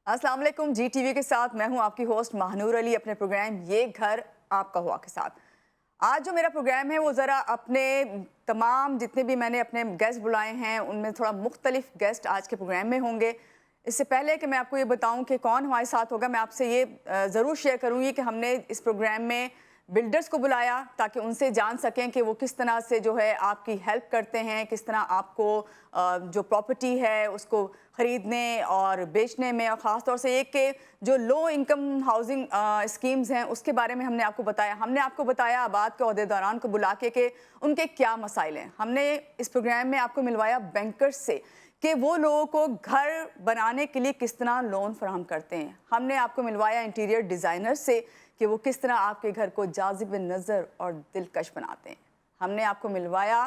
अस्सलाम वालेकुम। जी टीवी के साथ मैं हूं आपकी होस्ट महानूर अली अपने प्रोग्राम ये घर आपका हुआ के साथ। आज जो मेरा प्रोग्राम है वो ज़रा अपने तमाम जितने भी मैंने अपने गेस्ट बुलाए हैं उनमें थोड़ा मुख्तलिफ गेस्ट आज के प्रोग्राम में होंगे। इससे पहले कि मैं आपको ये बताऊं कि कौन हमारे साथ होगा, मैं आपसे ये ज़रूर शेयर करूँगी कि हमने इस प्रोग्राम में बिल्डर्स को बुलाया ताकि उनसे जान सकें कि वो किस तरह से जो है आपकी हेल्प करते हैं, किस तरह आपको जो प्रॉपर्टी है उसको ख़रीदने और बेचने में, और ख़ास तौर से ये कि जो लो इनकम हाउसिंग स्कीम्स हैं उसके बारे में हमने आपको बताया आबाद के अहदेदारान को बुला के उनके क्या मसाइल हैं। हमने इस प्रोग्राम में आपको मिलवाया बैंकर्स से कि वो लोगों को घर बनाने के लिए किस तरह लोन फराहम करते हैं। हमने आपको मिलवाया इंटीरियर डिज़ाइनर से कि वो किस तरह आपके घर को जाज़िब नज़र और दिलकश बनाते हैं। हमने आपको मिलवाया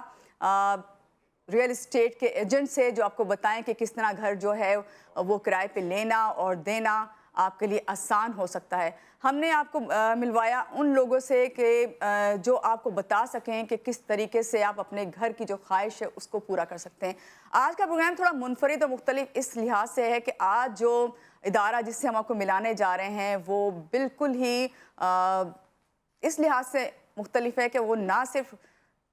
रियल इस्टेट के एजेंट से जो आपको बताएं कि किस तरह घर जो है वो किराए पे लेना और देना आपके लिए आसान हो सकता है। हमने आपको मिलवाया उन लोगों से कि जो आपको बता सकें कि किस तरीके से आप अपने घर की जो ख्वाहिश है उसको पूरा कर सकते हैं। आज का प्रोग्राम थोड़ा मुनफरिद और मुख्तलिफ इस लिहाज से है कि आज जो इदारा जिससे हम आपको मिलाने जा रहे हैं वो बिल्कुल ही इस लिहाज से मुख्तलिफ है कि वो ना सिर्फ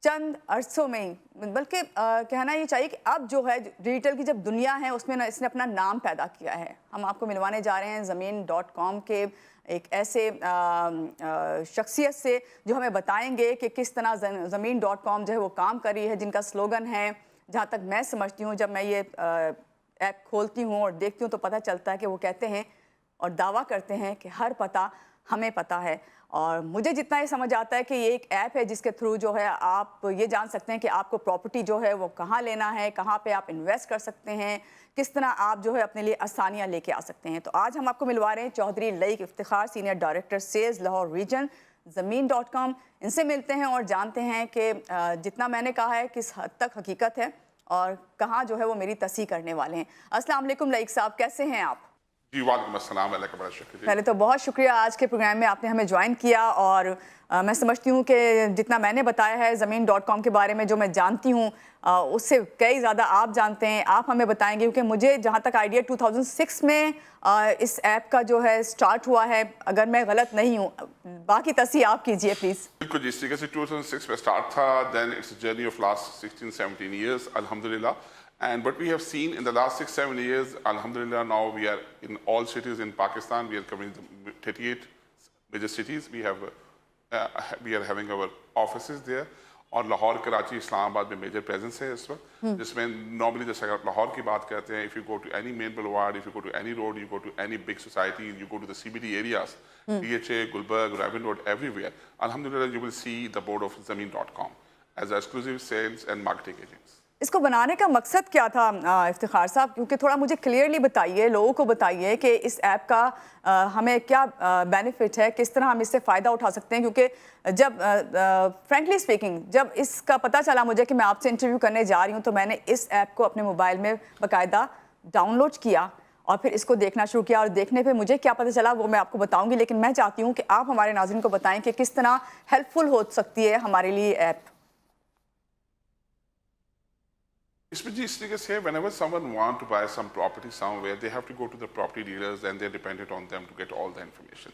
चंद अरसों में ही बल्कि कहना ये चाहिए कि अब जो है डिजिटल की जब दुनिया है उसमें ना इसने अपना नाम पैदा किया है। हम आपको मिलवाने जा रहे हैं ज़मीन.com के एक ऐसे शख्सियत से जो हमें बताएंगे कि किस तरह ज़मीन.com जो है वो काम कर रही है, जिनका स्लोगन है, जहाँ तक मैं समझती हूँ जब मैं ये ऐप खोलती हूँ और देखती हूँ तो पता चलता है कि वो कहते हैं और दावा करते हैं कि हर पता हमें पता है। और मुझे जितना ये समझ आता है कि ये एक ऐप है जिसके थ्रू जो है आप ये जान सकते हैं कि आपको प्रॉपर्टी जो है वो कहाँ लेना है, कहाँ पे आप इन्वेस्ट कर सकते हैं, किस तरह आप जो है अपने लिए आसानियाँ लेके आ सकते हैं। तो आज हम आपको मिलवा रहे हैं Chaudhary Laiq Iftikhar, senior director sales Lahore region ज़मीन.com। इनसे मिलते हैं और जानते हैं कि जितना मैंने कहा है किस हद तक हकीकत है और कहाँ जो है वो मेरी तस्हीह करने वाले हैं। अस्सलाम वालेकुम लईक साहब, कैसे हैं आप? जी वालेकुम अस्सलाम, बड़ा शुक्रिया। पहले तो बहुत शुक्रिया आज के प्रोग्राम में आपने हमें ज्वाइन किया। और मैं समझती हूँ कि जितना मैंने बताया है ज़मीन.com के बारे में जो मैं जानती हूँ उससे कई ज़्यादा आप जानते हैं। आप हमें बताएंगे क्योंकि मुझे जहाँ तक आइडिया 2006 में इस ऐप का जो है स्टार्ट हुआ है, अगर मैं गलत नहीं हूँ। बाकी तस्हीह आप कीजिए प्लीज़। बिल्कुल, जिस तरीके से 2006 में स्टार्ट था, then it's a journey of last 16-17 years अल्हम्दुलिल्लाह। And what we have seen in the last 6-7 years, alhamdulillah, now we are in all cities in Pakistan. We are covering the 38 major cities. We are having our offices there. और लाहौर, कराची, इस्लामाबाद में major presence है इस वक्त, जिसमें normally जैसे अगर आप लाहौर की बात करते हैं, if you go to any main boulevard, if you go to any road, you go to any big society, you go to the CBD areas, DHA, Gulberg, Raiwind road, everywhere, alhamdulillah, you will see the board of Zameen.com as exclusive sales and marketing agents. इसको बनाने का मकसद क्या था इफ्तिखार साहब? क्योंकि थोड़ा मुझे क्लियरली बताइए, लोगों को बताइए कि इस ऐप का हमें क्या बेनिफिट है, किस तरह हम इससे फ़ायदा उठा सकते हैं। क्योंकि जब फ्रेंकली स्पीकिंग जब इसका पता चला मुझे कि मैं आपसे इंटरव्यू करने जा रही हूँ तो मैंने इस ऐप को अपने मोबाइल में बाकायदा डाउनलोड किया और फिर इसको देखना शुरू किया। और देखने पे मुझे क्या पता चला वो मैं आपको बताऊँगी, लेकिन मैं चाहती हूँ कि आप हमारे नाज़रीन को बताएँ कि किस तरह हेल्पफुल हो सकती है हमारे लिए ऐप। इसमें जी इस तरीके से whenever someone want to buy some property somewhere, they have to go to the property dealers and they're dependent on them to get all the information.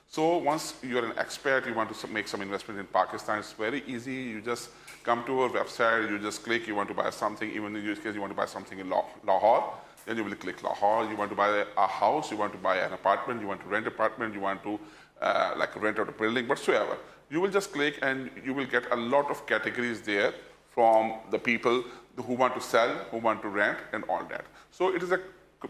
So once you're an expert, you want to make some investment in Pakistan, it's very easy. You just come to our website, you just click, you want to buy something, even in this case you want to buy something in Lahore, then you will click Lahore. You want to buy a house, you want to buy an apartment, you want to rent an apartment, you want to like rent out a building, whatsoever. You will just click and you will get a lot of categories there from the people who want to sell, who want to rent, and all that. So it is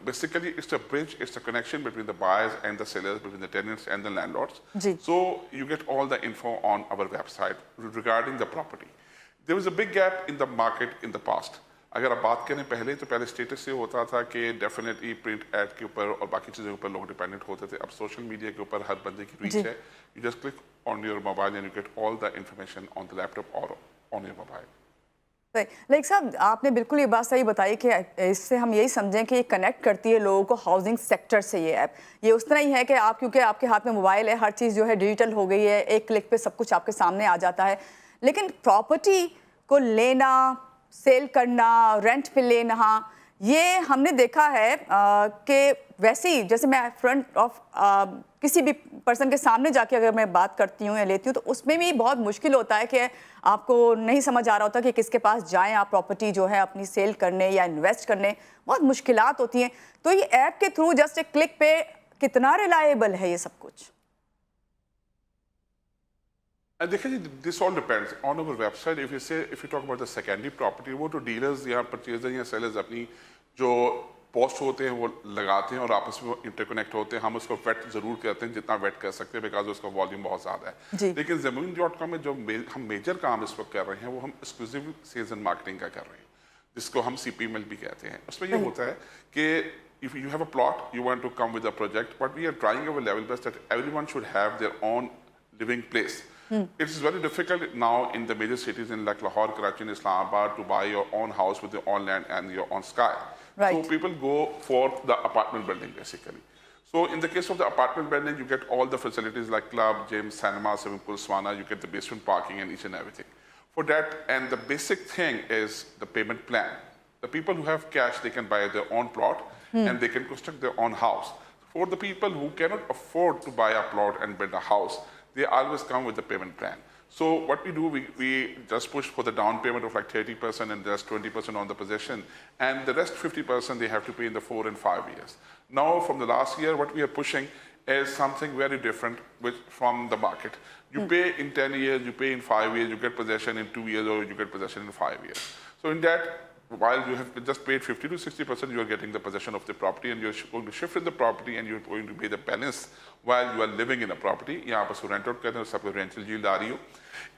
basically it's a bridge, it's a connection between the buyers and the sellers, between the tenants and the landlords. So you get all the info on our website regarding the property. There was a big gap in the market in the past. अगर आप बात करें पहले status से होता था कि definitely print add के ऊपर और बाकी चीज़ों के ऊपर लोग डिपेंडेंट होते थे। अब सोशल मीडिया के ऊपर हर बंदे की रीच है। You just click on your mobile and you get all the information on the laptop और ऑन योर मोबाइल। लाइक साहब, आपने बिल्कुल ये बात सही बताई कि इससे हम यही समझें कि ये कनेक्ट करती है लोगों को हाउसिंग सेक्टर से। ये ऐप ये उस तरह ही है कि आप क्योंकि आपके हाथ में मोबाइल है, हर चीज़ जो है डिजिटल हो गई है, एक क्लिक पे सब कुछ आपके सामने आ जाता है। लेकिन प्रॉपर्टी को लेना, सेल करना, रेंट पे लेना, ये हमने देखा है कि वैसे ही जैसे मैं फ्रंट ऑफ किसी भी पर्सन के सामने जाके अगर मैं बात करती हूँ या लेती हूँ तो उसमें भी बहुत मुश्किल होता है कि आपको नहीं समझ आ रहा होता कि किसके पास जाएं आप प्रॉपर्टी जो है अपनी सेल करने या इन्वेस्ट करने, बहुत मुश्किलात होती हैं। तो ये ऐप के थ्रू जस्ट एक क्लिक पे कितना रिलायबल है ये सब कुछ? देखिए जी, this all depends on our website. If you talk about the secondary property, वो तो डीलर्स या परचेजर या सेलर्स अपनी जो पोस्ट होते हैं वो लगाते हैं और आपस में इंटरकनेक्ट होते हैं। हम उसको वेट ज़रूर करते हैं जितना वेट कर सकते हैं, बिकॉज उसका वॉल्यूम बहुत ज़्यादा है। लेकिन ज़मीन.com में जो हम मेजर काम इस वक्त कर रहे हैं वो हम एक्सक्लूसिव सेल्स एंड मार्केटिंग का कर रहे हैं, जिसको हम CPML भी कहते हैं। उसमें ये होता है कि if you have a plot, you want to come with a project, but we are trying our level best that everyone should have their own living place. It is very difficult now in the major cities in like Lahore, Karachi, and Islamabad to buy your own house with your own land and your own sky. Right. So people go for the apartment building basically. So in the case of the apartment building, you get all the facilities like club, gym, cinema, swimming pool, sauna. You get the basement parking and each and everything. For that, and the basic thing is the payment plan. The people who have cash, they can buy their own plot and they can construct their own house. For the people who cannot afford to buy a plot and build a house, they always come with the payment plan. So what we do, we just push for the down payment of like 30% and just 20% on the possession, and the rest 50% they have to pay in the 4 and 5 years. Now from the last year, what we are pushing is something very different from the market. You pay in 10 years, you pay in 5 years, you get possession in 2 years, or you get possession in 5 years. So in that, while you have just paid 50 to 60%, you are getting the possession of the property, and you're going to shift in the property, and you're going to pay the balance while you are living in a property. यहाँ पर rent out करते हैं, सबको rental yield आ रही हो।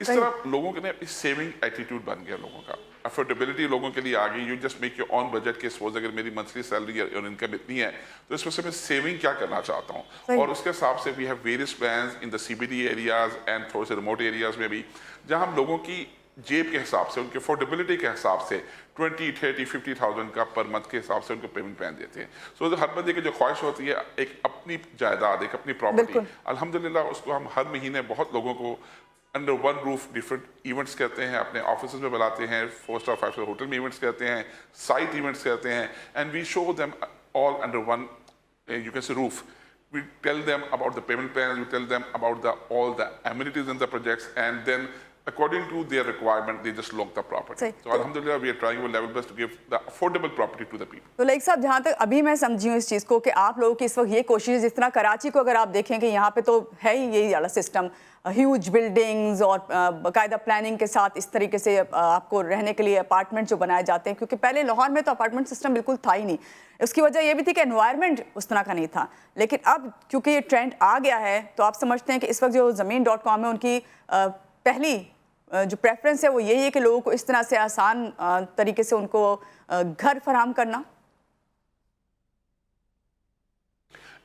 इस तरह लोगों के लिए सेविंग एटीट्यूड बन गया लोगों का, अफोर्डेबिलिटी लोगों के लिए आ गई। You just make your on budget के सपोज अगर मेरी मंथली सैलरी और इनकम इतनी है तो इसमें से मैं सेविंग क्या करना चाहता हूँ, और उसके हिसाब से we have various plans in the CBD areas and थोड़े से रिमोट एरियाज में भी, जहाँ हम लोगों की जेब के हिसाब से, उनके अफोर्डेबिलिटी के हिसाब से 20, 30, 50,000 का पर मंथ के हिसाब से उनको पेमेंट प्लान देते हैं। सो हर बंदे की जो ख्वाहिश होती है एक अपनी जायदाद, एक अपनी प्रॉपर्टी, अल्हम्दुलिल्लाह उसको हम हर महीने बहुत लोगों को under one roof different events करते हैं, अपने ऑफिस में बुलाते हैं, 4 स्टार 5 स्टार होटल में इवेंट्स करते हैं, साइट इवेंट्स करते हैं, and we show them all under one you can say roof. We tell them about the payment plan, we tell them about all the amenities in the projects, and then according to their requirement, they just lock the property. So alhamdulillah, we are trying our level best to give the affordable property to the people. तो like साहब, जहाँ तक अभी मैं समझी हूँ इस चीज़ को कि आप लोगों की इस वक्त ये कोशिश है, जिस तरह कराची को अगर आप देखें कि यहाँ पे तो है ही यही वाला सिस्टम, ह्यूज बिल्डिंग्स और बाकायदा प्लानिंग के साथ इस तरीके से आपको रहने के लिए अपार्टमेंट जो बनाए जाते हैं, क्योंकि पहले लाहौर में तो अपार्टमेंट सिस्टम बिल्कुल था ही नहीं। उसकी वजह ये भी थी कि एनवायरनमेंट उस तरह का नहीं था, लेकिन अब क्योंकि ये ट्रेंड आ गया है तो आप समझते हैं कि इस वक्त जो ज़मीन.com है उनकी पहली जो प्रेफरेंस है वो यही है कि लोगों को इस तरह से आसान तरीके से उनको घर फराहम करना।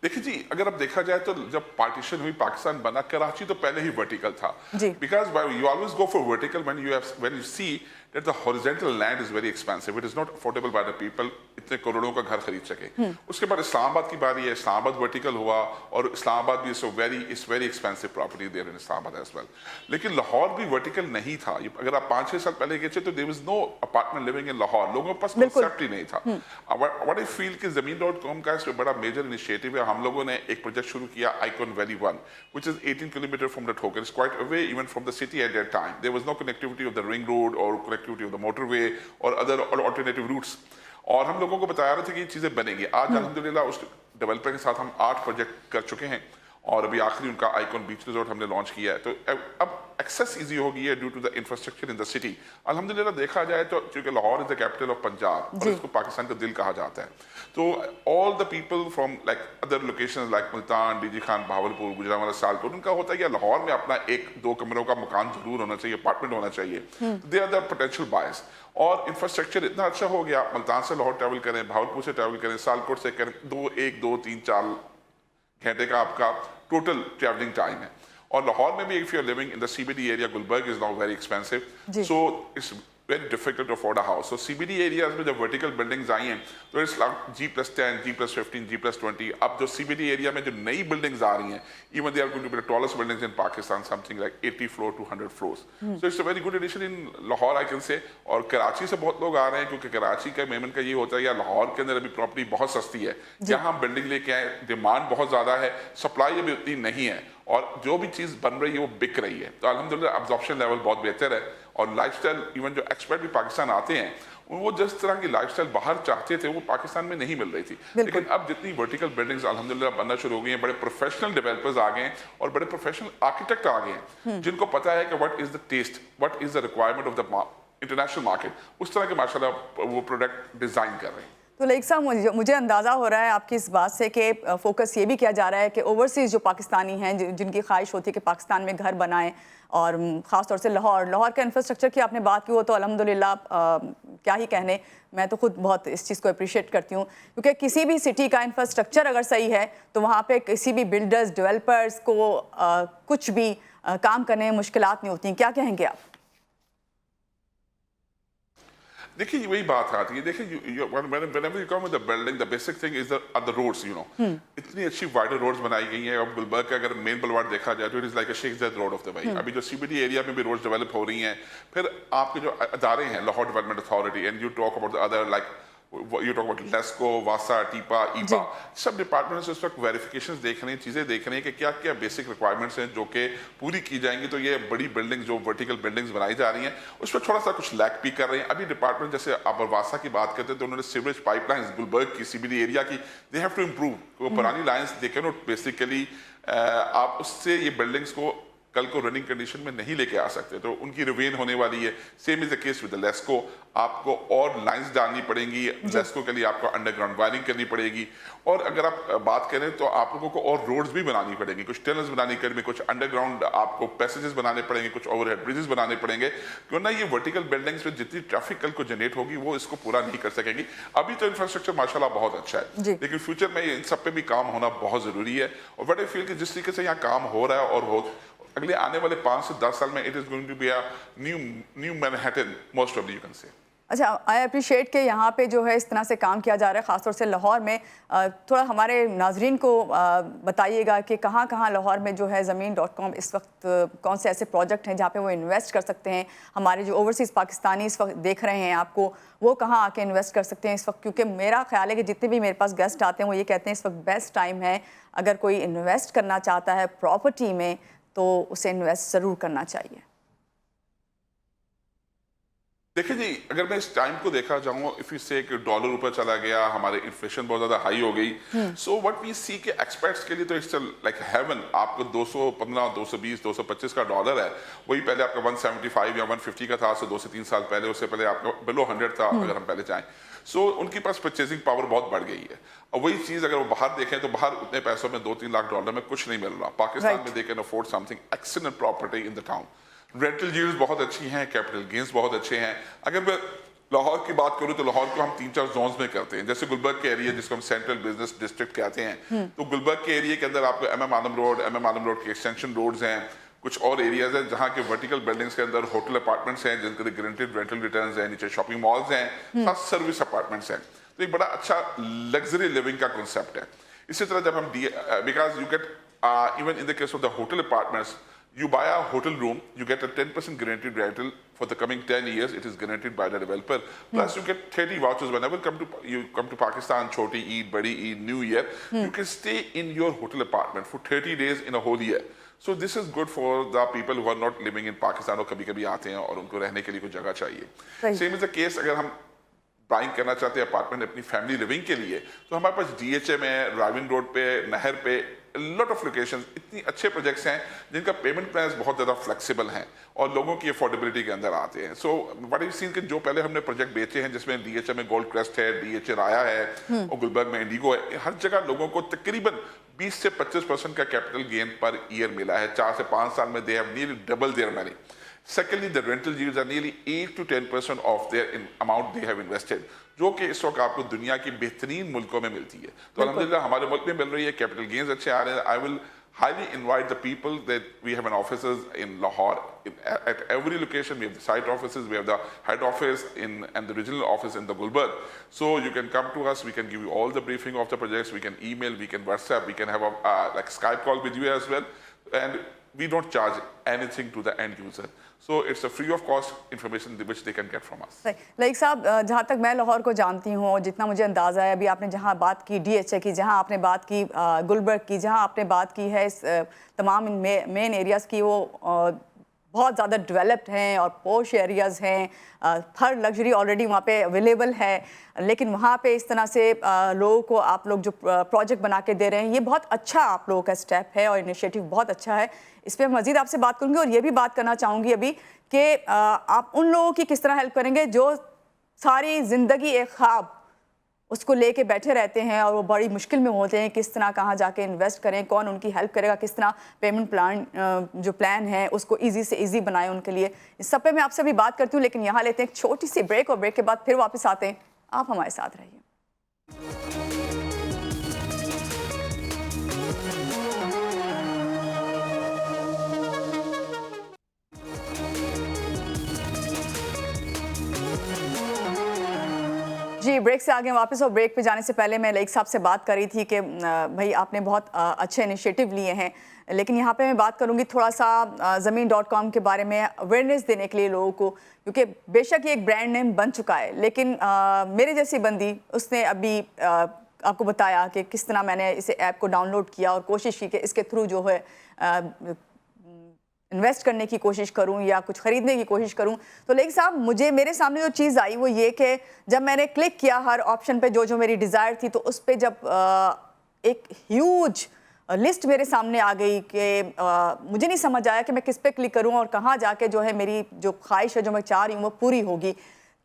देखिए जी, अगर अब देखा जाए तो जब पार्टीशन हुई, पाकिस्तान बना, कराची तो पहले ही वर्टिकल था, because you always go for vertical when you see that the horizontal land is very expensive, it is not affordable by the people इतने करोड़ों का घर खरीद सके। उसके बाद इस्लामाबाद की बारी है, इस्लामाबाद वर्टिकल हुआ और इस्लामाबाद भी it's very expensive property there in Islamabad as well. लेकिन लाहौर भी वर्टिकल नहीं था। अगर आप 5-6 साल पहले गए थे तो there was no apartment living in Lahore, लोगों के पास कांसेप्ट ही नहीं था। व्हाट आई फील कि ज़मीन.com का इसमें बड़ा मेजर इनिशिएटिव है। हम लोगों ने एक प्रोजेक्ट शुरू किया icon valley 1 which is 18 kilometers from the Thoker. It's quite away even from the city at that time. There was no connectivity of the ring road or connectivity of the motorway or other alternative routes. और हम लोगों को बताया रहे थे कि ये चीज़ें बनेंगी। आज अल्हम्दुलिल्लाह उस डेवलपर के साथ हम 8 प्रोजेक्ट कर चुके हैं और अभी आखिरी उनका आइकॉन बीच रिजॉर्ट हमने लॉन्च किया है। तो अब एक्सेस इजी हो गई है due to the infrastructure in the city. अल्हम्दुलिल्लाह देखा जाए तो क्योंकि Lahore is the capital of Punjab और इसको पाकिस्तान का दिल कहा जाता है, तो all the people from like other locations like Multan, DG Khan, Bahawalpur, Gujranwala, Sialkot, उनका होता है कि लाहौर में अपना 1-2 कमरों का मकान जरूर होना चाहिए, अपार्टमेंट होना चाहिए। They are the potential buyers और इंफ्रास्ट्रक्चर इतना अच्छा हो गया, मुल्तान से लाहौर ट्रैवल करें, भावलपुर से ट्रैवल करें, सियालकोट से करें, 1-2-3-4 घंटे का आपका टोटल ट्रैवलिंग टाइम है। और लाहौर में भी if you are living in the CBD area, Gulberg is now very expensive, so it's very difficult to afford a house. So CBD areas में जब vertical buildings आई हैं तो it's like G+10, G+15, G+20. अब जो CBD area में जो नई buildings आ रही हैं, even they are going to be the tallest buildings in Pakistan, something like 80 floor to 100 floors. So it's a very good addition in Lahore, I can say. और कराची से बहुत लोग आ रहे हैं क्योंकि कराची का मेमन का ये होता है यार लाहौर के अंदर अभी प्रॉपर्टी बहुत सस्ती है, यहाँ हम बिल्डिंग लेके आए, डिमांड बहुत ज़्यादा है, सप्लाई अभी उतनी नहीं है और जो भी चीज़ बन रही है वो बिक रही है. तो अल्हम्दुलिल्लाह अब्जॉर्प्शन लेवल बहुत बेहतर है और लाइफस्टाइल इवन जो एक्सपर्ट भी पाकिस्तान आते हैं वो जिस तरह की लाइफस्टाइल बाहर चाहते थे वो पाकिस्तान में नहीं मिल रही थी. लेकिन अब जितनी वर्टिकल बिल्डिंग्स अल्हम्दुलिल्लाह बनना शुरू हो गई हैं, बड़े प्रोफेशनल डेवलपर्स आ गए हैं और बड़े प्रोफेशनल आर्किटेक्ट आ गए हैं जिनको पता है कि what is the taste, what is the requirement of the international market, उस तरह के माशाल्लाह वो प्रोडक्ट डिजाइन कर रहे हैं. तो लाइक साहब मुझे अंदाज़ा हो रहा है आपकी इस बात से कि फोकस ये भी किया जा रहा है कि ओवरसीज़ जो पाकिस्तानी हैं जिनकी ख्वाहिश होती है कि पाकिस्तान में घर बनाएं और ख़ास तौर से लाहौर का इंफ्रास्ट्रक्चर की आपने बात की वो तो अल्हम्दुलिल्लाह क्या ही कहने, मैं तो खुद बहुत इस चीज़ को अप्रिशिएट करती हूँ क्योंकि किसी भी सिटी का इंफ्रास्ट्रक्चर अगर सही है तो वहाँ पे किसी भी बिल्डर्स डेवलपर्स को कुछ भी काम करने में मुश्किलात नहीं होती. क्या कहेंगे आप? देखिए वही बात आती है. देखिए whenever you come with the building, the basic thing is the roads, you know. इतनी अच्छी वाइडर रोड्स बनाई गई हैं. अब गुलबर्ग का अगर मेन बुलवार्ड देखा जाए तो it is like a Sheikh Zayed road of the भाई. अभी जो CBD एरिया में भी रोड्स डेवलप हो रही हैं. फिर आपके जो अदारे हैं Lahore Development Authority and you talk about the other like you talk about LESCO, वासा, टीपा, ईपा, सब डिपार्टमेंट्स इस वक्त वेरिफिकेशंस देख रहे हैं, चीज़ें देख रहे हैं कि क्या क्या बेसिक रिक्वायरमेंट्स हैं जो कि पूरी की जाएंगी तो ये बड़ी बिल्डिंग जो वर्टिकल बिल्डिंग्स बनाई जा रही हैं उस पर थोड़ा सा कुछ लैक भी कर रहे हैं. अभी डिपार्टमेंट जैसे आप वासा की बात करते हैं तो उन्होंने सीवरेज पाइपलाइंस गुलबर्ग की CBD एरिया की दे हैव टू इम्प्रूव. वो पुरानी lines they can not basically आप उससे ये बिल्डिंग्स को कल को रनिंग कंडीशन में नहीं लेके आ सकते तो उनकी रिवेन होने वाली है. Same is the case with LESCO. आपको और लाइंस डालनी पड़ेंगी, लेस्को के लिए आपको अंडरग्राउंड वायरिंग करनी पड़ेगी और अगर आप बात करें तो आप लोगों को और रोड्स भी बनानी पड़ेंगी, कुछ टनल्स बनानी पड़ेंगी, कुछ अंडरग्राउंड आपको पैसेजेस बनाने पड़ेंगे, कुछ ओवरहेड ब्रिजेस बनाने पड़ेंगे क्यों ना ये वर्टिकल बिल्डिंग्स में जितनी ट्रैफिक कल को जनरेट होगी वो इसको पूरा नहीं कर सकेंगी. अभी तो इंफ्रास्ट्रक्चर माशाल्लाह बहुत अच्छा है लेकिन फ्यूचर में इन सब पे भी काम होना बहुत जरूरी है. और बट आई फील कि जिस तरीके से यहाँ काम हो रहा है और अगले आने वाले 5 से 10 साल में it is going to be a new Manhattan most of you can say. अच्छा, आई अप्रिशिएट कि यहाँ पे जो है इस तरह से काम किया जा रहा है ख़ासतौर से लाहौर में. थोड़ा हमारे नाजरीन को बताइएगा कि कहाँ कहाँ लाहौर में जो है ज़मीन.com इस वक्त कौन से ऐसे प्रोजेक्ट हैं जहाँ पे वो इन्वेस्ट कर सकते हैं. हमारे जो ओवरसीज़ पाकिस्तानी इस वक्त देख रहे हैं आपको वो कहाँ आके इन्वेस्ट कर सकते हैं इस वक्त, क्योंकि मेरा ख्याल है कि जितने भी मेरे पास गेस्ट आते हैं वो ये कहते हैं इस वक्त बेस्ट टाइम है अगर कोई इन्वेस्ट करना चाहता है प्रॉपर्टी में तो उसे इन्वेस्ट ज़रूर करना चाहिए. देखिए जी, अगर मैं इस टाइम को देखा जाऊँ, इफ यू से कि डॉलर ऊपर चला गया, हमारे इन्फ्लेशन बहुत ज्यादा हाई हो गई, सो व्हाट वी सी के एक्सपर्ट्स के लिए तो इट्स लाइक हेवन. आपको 215, 220, 225 का डॉलर है, वही पहले आपका 175 या 150 का था, 2 से 3 साल पहले. उससे पहले आपका बिलो 100 था अगर हम पहले जाएं. सो उनके पास परचेजिंग पावर बहुत बढ़ गई है. और वही चीज अगर वो बाहर देखें तो बाहर उतने पैसों में 2-3 लाख डॉलर में कुछ नहीं मिल रहा. पाकिस्तान में they can afford something excellent property in the town. Rental yields बहुत अच्छी हैं, कैपिटल गेन्स बहुत अच्छे हैं. अगर मैं लाहौर की बात करूं तो लाहौर को हम 3-4 जोन्स में करते हैं. जैसे गुलबर्ग के एरिया जिसको हम सेंट्रल बिजनेस डिस्ट्रिक्ट कहते हैं, तो गुलबर्ग के एरिया के अंदर आपको MM आलम रोड के एक्सटेंशन रोड्स हैं. कुछ और एरियाज हैं जहाँ के वर्टिकल बिल्डिंग्स के अंदर होटल अपार्टमेंट्स हैं जिनके गारंटीड रेंटल रिटर्न्स हैं, नीचे शॉपिंग मॉल्स हैं, साथ सर्विस अपार्टमेंट्स हैं. तो एक बड़ा अच्छा लग्जरी लिविंग का कॉन्सेप्ट है. इसी तरह जब हम because you get even in the case of the hotel apartments, you buy a hotel room, you get a 10% guaranteed rental for the coming 10 years. It is guaranteed by the developer. Plus, you get 30 vouchers whenever you come to Pakistan, Choti Eid, Badi Eid, New Year. You can stay in your hotel apartment for 30 days in a whole year. So this is good for the people who are not living in Pakistan और कभी-कभी आते हैं और उनको रहने के लिए कोई जगह चाहिए. Same is the case अगर हम बाइंग करना चाहते हैं अपार्टमेंट अपनी फैमिली लिविंग के लिए, तो हमारे पास DHA में, राविन रोड पे, नहर पे लॉट ऑफ लोकेशंस, इतनी अच्छे प्रोजेक्ट्स हैं जिनका पेमेंट प्लान्स बहुत ज़्यादा फ्लेक्सिबल हैं और लोगों की अफोर्डेबिलिटी के अंदर आते हैं. सो व्हाट यू सीन कि जो पहले हमने प्रोजेक्ट बेचे हैं जिसमें DHA में गोल्ड क्रेस्ट है, DHA राया है और गुलबर्ग में इंडिगो है, हर जगह लोगों को तकरीबन 20 से 25% का कैपिटल गेन पर ईयर मिला है. 4 से 5 साल में they have nearly double their money. Secondly, the rental yields are nearly 8 to 10% of their amount they have invested, जो कि इस वक्त आपको दुनिया के बेहतरीन मुल्कों में मिलती है. तो अल्हम्दुलिल्लाह हमारे मुल्क में मिल रही है, कैपिटल गेन्स अच्छे आ रहे हैं. I will highly invite the people that we have an offices in Lahore. At every location, we have the site offices, we have the head office and the regional office in the Gulbarg. So you can come to us, we can give you all the briefing of the projects, we can email, we can WhatsApp, we can have a like Skype call with you as well. And we don't charge anything to the end user. So it's a free of cost information which they can get from us. Like साहब, जहाँ तक मैं लाहौर को जानती हूँ और जितना मुझे अंदाज़ा है, अभी आपने जहाँ बात की DHA की, जहाँ आपने बात की गुलबर्ग की, जहाँ आपने बात की है इस तमाम मेन एरियाज़ की, वो बहुत ज़्यादा डेवलप्ड हैं और पोश एरियाज़ हैं, हर लग्जरी ऑलरेडी वहाँ पे अवेलेबल है, लेकिन वहाँ पे इस तरह से लोगों को आप लोग जो प्रोजेक्ट बना के दे रहे हैं, ये बहुत अच्छा आप लोगों का स्टेप है और इनिशिएटिव बहुत अच्छा है. इस पर मज़ीद आपसे बात करूँगी और ये भी बात करना चाहूँगी अभी कि आप उन लोगों की किस तरह हेल्प करेंगे जो सारी ज़िंदगी एक ख्वाब उसको लेके बैठे रहते हैं और वो बड़ी मुश्किल में होते हैं, किस तरह कहाँ जाके इन्वेस्ट करें, कौन उनकी हेल्प करेगा, किस तरह पेमेंट प्लान जो प्लान है उसको इजी से इजी बनाए उनके लिए. इस सब पे मैं आपसे भी बात करती हूँ, लेकिन यहाँ लेते हैं एक छोटी सी ब्रेक और ब्रेक के बाद फिर वापस आते हैं. आप हमारे साथ रहिए. जी, ब्रेक से आगे वापस. और ब्रेक पे जाने से पहले मैं लाइक साहब से बात कर रही थी कि भाई आपने बहुत अच्छे इनिशिएटिव लिए हैं, लेकिन यहाँ पे मैं बात करूँगी थोड़ा सा ज़मीन.com के बारे में अवेयरनेस देने के लिए लोगों को, क्योंकि बेशक ये एक ब्रांड नेम बन चुका है, लेकिन मेरे जैसी बंदी उसने अभी आपको बताया कि किस तरह मैंने इसे ऐप को डाउनलोड किया और कोशिश की कि इसके थ्रू जो है इन्वेस्ट करने की कोशिश करूं या कुछ ख़रीदने की कोशिश करूं. तो लेकिन साहब, मेरे सामने जो चीज़ आई वो ये कि जब मैंने क्लिक किया हर ऑप्शन पे जो मेरी डिज़ायर थी, तो उस पे जब एक ह्यूज लिस्ट मेरे सामने आ गई कि मुझे नहीं समझ आया कि मैं किस पे क्लिक करूं और कहाँ जाके जो है मेरी जो ख्वाहिश है, जो मैं चाह रही हूँ वो पूरी होगी.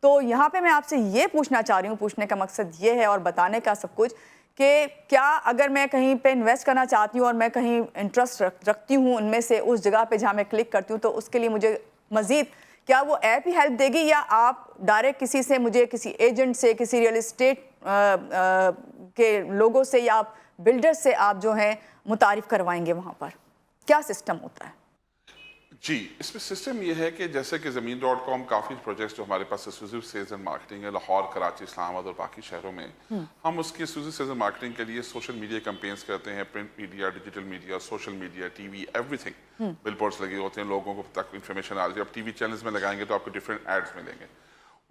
तो यहाँ पे मैं आपसे ये पूछना चाह रही हूँ, पूछने का मकसद ये है और बताने का सब कुछ कि क्या अगर मैं कहीं पे इन्वेस्ट करना चाहती हूँ और मैं कहीं इंटरेस्ट रखती हूँ उनमें से उस जगह पे जहाँ मैं क्लिक करती हूँ, तो उसके लिए मुझे मज़ीद क्या वो ऐप ही हेल्प देगी या आप डायरेक्ट किसी से, मुझे किसी एजेंट से, किसी रियल एस्टेट के लोगों से या आप बिल्डर से आप जो हैं मुतारिफ करवाएंगे वहाँ पर? क्या सिस्टम होता है? जी, इसमें सिस्टम ये है कि जैसे कि ज़मीन.com काफ़ी प्रोजेक्ट्स जो हमारे पास एक्सक्लूसिव सेल्स एंड मार्केटिंग है लाहौर, कराची, इस्लामाबाद और बाकी शहरों में, हम उसकी एक्सक्लूसिव सेल्स एंड मार्केटिंग के लिए सोशल मीडिया कैंपेन्स करते हैं, print media, digital media, social media, TV, everything. Billboards लगे होते हैं, लोगों को तक इन्फॉर्मेशन आ रही है. अब टीवी चैनल्स में लगाएंगे तो आपको डिफरेंट एड्स मिलेंगे.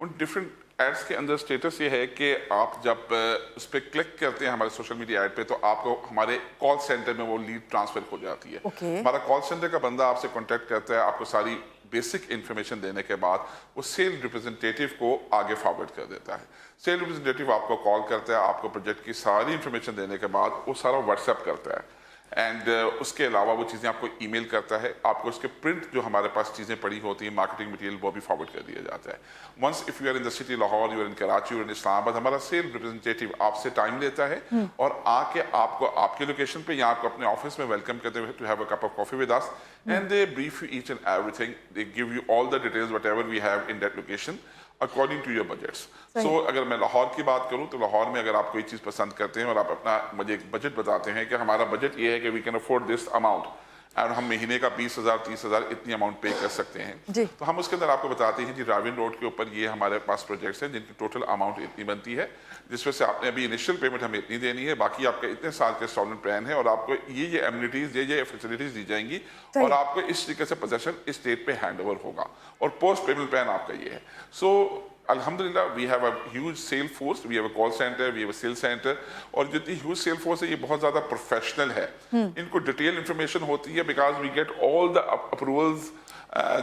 उन डिफरेंट एड्स के अंदर स्टेटस ये है कि आप जब उस पर क्लिक करते हैं हमारे सोशल मीडिया ऐड पे, तो आपको हमारे कॉल सेंटर में वो लीड ट्रांसफर हो जाती है. हमारा कॉल सेंटर का बंदा आपसे कांटेक्ट करता है, आपको सारी बेसिक इन्फॉर्मेशन देने के बाद वो सेल रिप्रेजेंटेटिव को आगे फॉरवर्ड कर देता है. सेल रिप्रेजेंटेटिव आपको कॉल करता है, आपको प्रोजेक्ट की सारी इन्फॉर्मेशन देने के बाद वो सारा व्हाट्सएप करता है एंड उसके अलावा वो चीज़ें आपको ईमेल करता है. आपको उसके प्रिंट जो हमारे पास चीज़ें पड़ी होती हैं, मार्केटिंग मटेरियल, वो भी फॉरवर्ड कर दिया जाता है. Once if you are in the city Lahore, you are in Karachi, you are in Islamabad, हमारा सेल रिप्रेजेंटेटिव आपसे टाइम लेता है और आके आपको आपके लोकेशन पे या आपको अपने ऑफिस में वेलकम करते हुए to have a cup of coffee with us and they brief you each and everything. They give you all the details whatever we have in that location according to your budgets. So अगर मैं लाहौर की बात करूं तो लाहौर में अगर आप कोई चीज़ पसंद करते हैं और आप अपना मुझे एक बजट बताते हैं कि हमारा बजट ये है कि we can afford this amount और हम महीने का 20,000 30,000 इतनी अमाउंट पे कर सकते हैं, तो हम उसके अंदर आपको बताते हैं जी राविन रोड के ऊपर ये हमारे पास प्रोजेक्ट्स हैं जिनकी टोटल अमाउंट इतनी बनती है, जिसमें से आपने अभी इनिशियल पेमेंट हमें इतनी देनी है, बाकी आपका इतने साल का इंस्टॉलमेंट प्लान है और आपको ये एमिनिटीज, ये फैसिलिटीज दी जाएंगी और आपको इस तरीके से पोजेशन इस डेट पे हैंड ओवर होगा और पोस्ट पेमेंट प्लान आपका ये है. सो Alhamdulillah, we have a huge sales force, we have a call center, we have a sales center, और जितनी huge sales force है ये बहुत ज़्यादा प्रोफेशनल है. इनको डिटेल इन्फॉर्मेशन होती है because we get all the approvals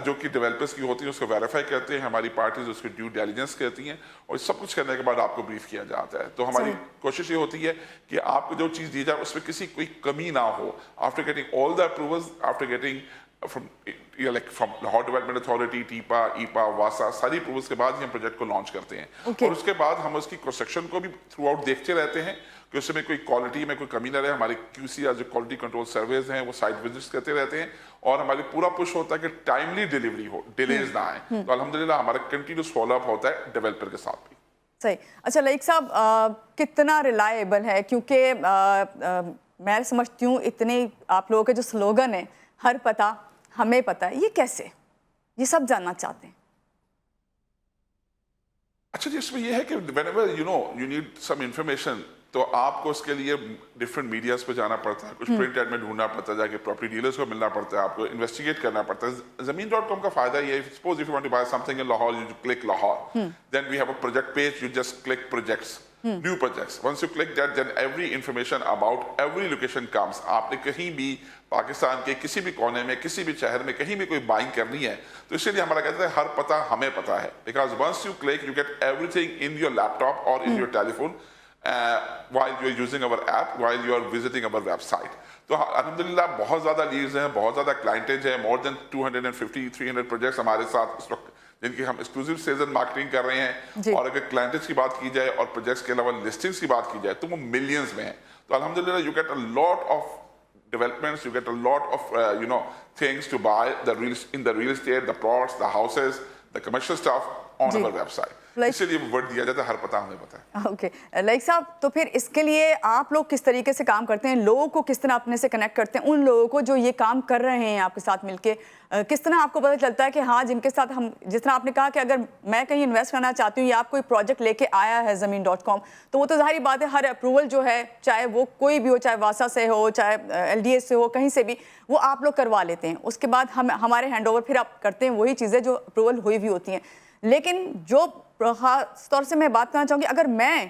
जो कि डेवलपर्स की होती है, उसको वेरीफाई करते हैं हमारी पार्टीज, उसकी ड्यू डिलिजेंस करती हैं और सब कुछ करने के बाद आपको ब्रीफ किया जाता है. तो हमारी कोशिश ये होती है कि आपको जो चीज़ दी जाए उसमें किसी कोई कमी ना हो. After getting all the approvals, after getting from Lahore Development Authority, TIPA, EPA, WASA, सारी अप्रूवल्स के बाद ही हम प्रोजेक्ट को लॉन्च करते हैं. और उसके बाद हम उसकी क्रॉस सेक्शन को भी थ्रू आउट देखते रहते हैं कि उसमें कोई क्वालिटी में कोई कमी ना रहे. हमारे QC या जो क्वालिटी कंट्रोल सर्वेज हैं वो साइट विजिट्स करते रहते हैं और हमारी पूरा पुश होता है कि टाइमली डिलीवरी हो, डिलेज ना आए. तो अल्हम्दुलिल्लाह हमारा कंटिन्यूस फॉलोअप होता है डेवलपर के साथ भी. सही. अच्छा लाइक साहब, कितना रिलायबल है, क्योंकि میں سمجھتی ہوں اتنے آپ لوگوں کے جو سلوگن ہے ہر پتہ ہمیں پتہ ہے, یہ کیسے, یہ سب جاننا چاہتے ہیں. اچھا جی, اس میں یہ ہے کہ whenever you need some information, تو آپ کو اس کے لیے ڈفرینٹ میڈیاز پہ جانا پڑتا ہے, کچھ پرنٹ ایڈ میں ڈھونڈنا پڑتا ہے, جا کے پراپرٹی ڈیلرز کو ملنا پڑتا ہے, آپ کو انویسٹیگیٹ کرنا پڑتا ہے. زمین.com کا فائدہ یہ ہے, suppose if you want to buy something in Lahore, you click Lahore, then we have a project page, you just click projects, new projects. Once you click that, then every information about every location comes. آپ نے کہیں بھی پاکستان کے کسی بھی کونے میں, کسی بھی شہر میں کہیں بھی کوئی بائنگ کرنی ہے, تو اس لیے ہمارا کہتے ہیں ہر پتہ ہمیں پتہ ہے, because once you click, you get everything in your laptop or in your telephone, while you are using our app, while you are visiting our website. تو الحمدللہ بہت زیادہ لیڈز ہیں, بہت زیادہ کلائنٹیج ہیں, more than 250-300 پروجیکٹس ہمارے ساتھ اس وقت جن کی ہم ایکسکلوسیو سیلز اینڈ مارکیٹنگ کر رہے ہیں. اور اگر کلائنٹیج کی بات کی جائے اور پروجیکٹس کے علاوہ لسٹنگس کی بات کی جائے تو وہ ملینز میں ہیں. تو الحمدللہ you get a lot of developments, you get a lot of things to buy in the real estate, the plots, the houses, the commercial stuff on our website. اس لیے ورڈ دیا جاتا ہے ہر پتہ ہمیں پتہ ہے. اوکے لائک صاحب, تو پھر اس کے لیے آپ لوگ کس طریقے سے کام کرتے ہیں, لوگوں کو کس طرح اپنے سے کنیکٹ کرتے ہیں, ان لوگوں کو جو یہ کام کر رہے ہیں آپ کے ساتھ مل کے, کس طرح آپ کو پتہ چلتا ہے کہ ہاں جن کے ساتھ ہم, جس طرح آپ نے کہا کہ اگر میں کہیں انویسٹ کرنا چاہتی ہوں یا آپ کوئی پروجیکٹ لے کے آیا ہے زمین.com, تو وہ تو ظاہری بات ہے ہر اپروول جو ہے چاہے وہ کوئی بھی ہو, چاہے واسا سے ہو, چاہے LDA سے ہو, کہیں سے بھی, وہ آپ لوگ کروا لیتے ہیں. اس کے بعد ہمارے ہینڈ اوور پھر آپ کرتے ہیں وہی چیزیں جو اپروول ہوئی بھی ہوتی ہیں. لیکن جو خاص طور سے میں بات کرنا چاہوں گی, اگر میں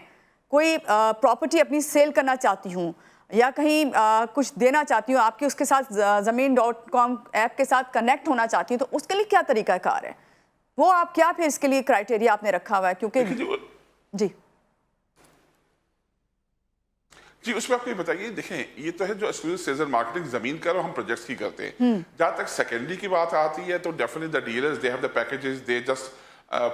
کوئی پراپرٹی اپنی سیل کرنا چاہتی ہوں یا کہیں کچھ دینا چاہتی ہوں, آپ کی اس کے ساتھ زمین.com ایپ کے ساتھ کنیکٹ ہونا چاہتی ہوں, تو اس کے لیے کیا طریقہ کار ہے, وہ آپ کیا پھر اس کے لیے کرائٹیریا آپ نے رکھا ہوا ہے؟ کیونکہ جی اس میں آپ کو یہ بتائیے, دیکھیں یہ تو ہے جو ایکسکلوسیو سیلز اینڈ مارکیٹنگ زمین کا ہم پروجیکٹس کی کرتے ہیں. جہاں تک سیکنڈری کی بات آتی ہے تو definitely the dealers they have the packages, they just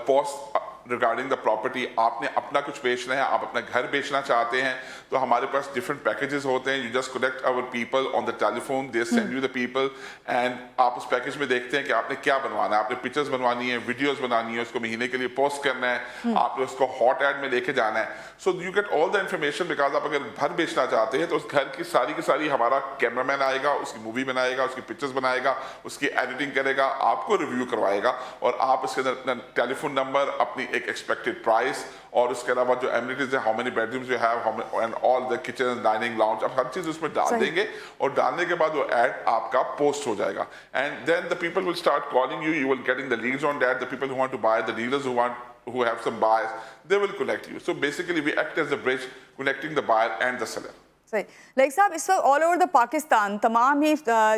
post regarding the property. آپ نے اپنا کچھ بیچنا ہے, آپ اپنا گھر بیچنا چاہتے ہیں, تو ہمارے پاس ڈفرینٹ پیکیجز ہوتے ہیں. You just collect our people on the telephone, they send you the people, and آپ اس پیکیج میں دیکھتے ہیں کہ آپ نے کیا بنوانا ہے. آپ نے پکچرز بنوانی ہے, ویڈیوز بنانی ہے, اس کو مہینے کے لیے پوسٹ کرنا ہے, آپ نے اس کو ہاٹ ایڈ میں لے کے جانا ہے. So you get all the information, because آپ اگر گھر بیچنا چاہتے ہیں تو اس گھر کی ساری ہمارا کیمرہ مین آئے گا, اس کی مووی بنائے گا, اس کی پکچرز بنائے گا, اس کی ایڈیٹنگ کرے گا, آپ کو ریویو کروائے گا, اور آپ اس کے اندر ٹیلیفون نمبر, اپنی ایک ایکسپیکٹڈ پرائس, اور اس کے علاوہ جو ایمنیٹیز ہیں, how many bedrooms you have and all the kitchen, dining, lounge, اب ہر چیز اس میں ڈال دیں گے, اور ڈالنے کے بعد وہ ایڈ آپ کا پوسٹ ہو جائے گا. And then the people will start calling you, you will getting the leads on that, the people who want to buy, the dealers who have some buyers, they will connect you. So basically we act as a bridge connecting the buyer and the seller. صحیح. Like صاحب اس وقت all over the Pakistan تمام ہی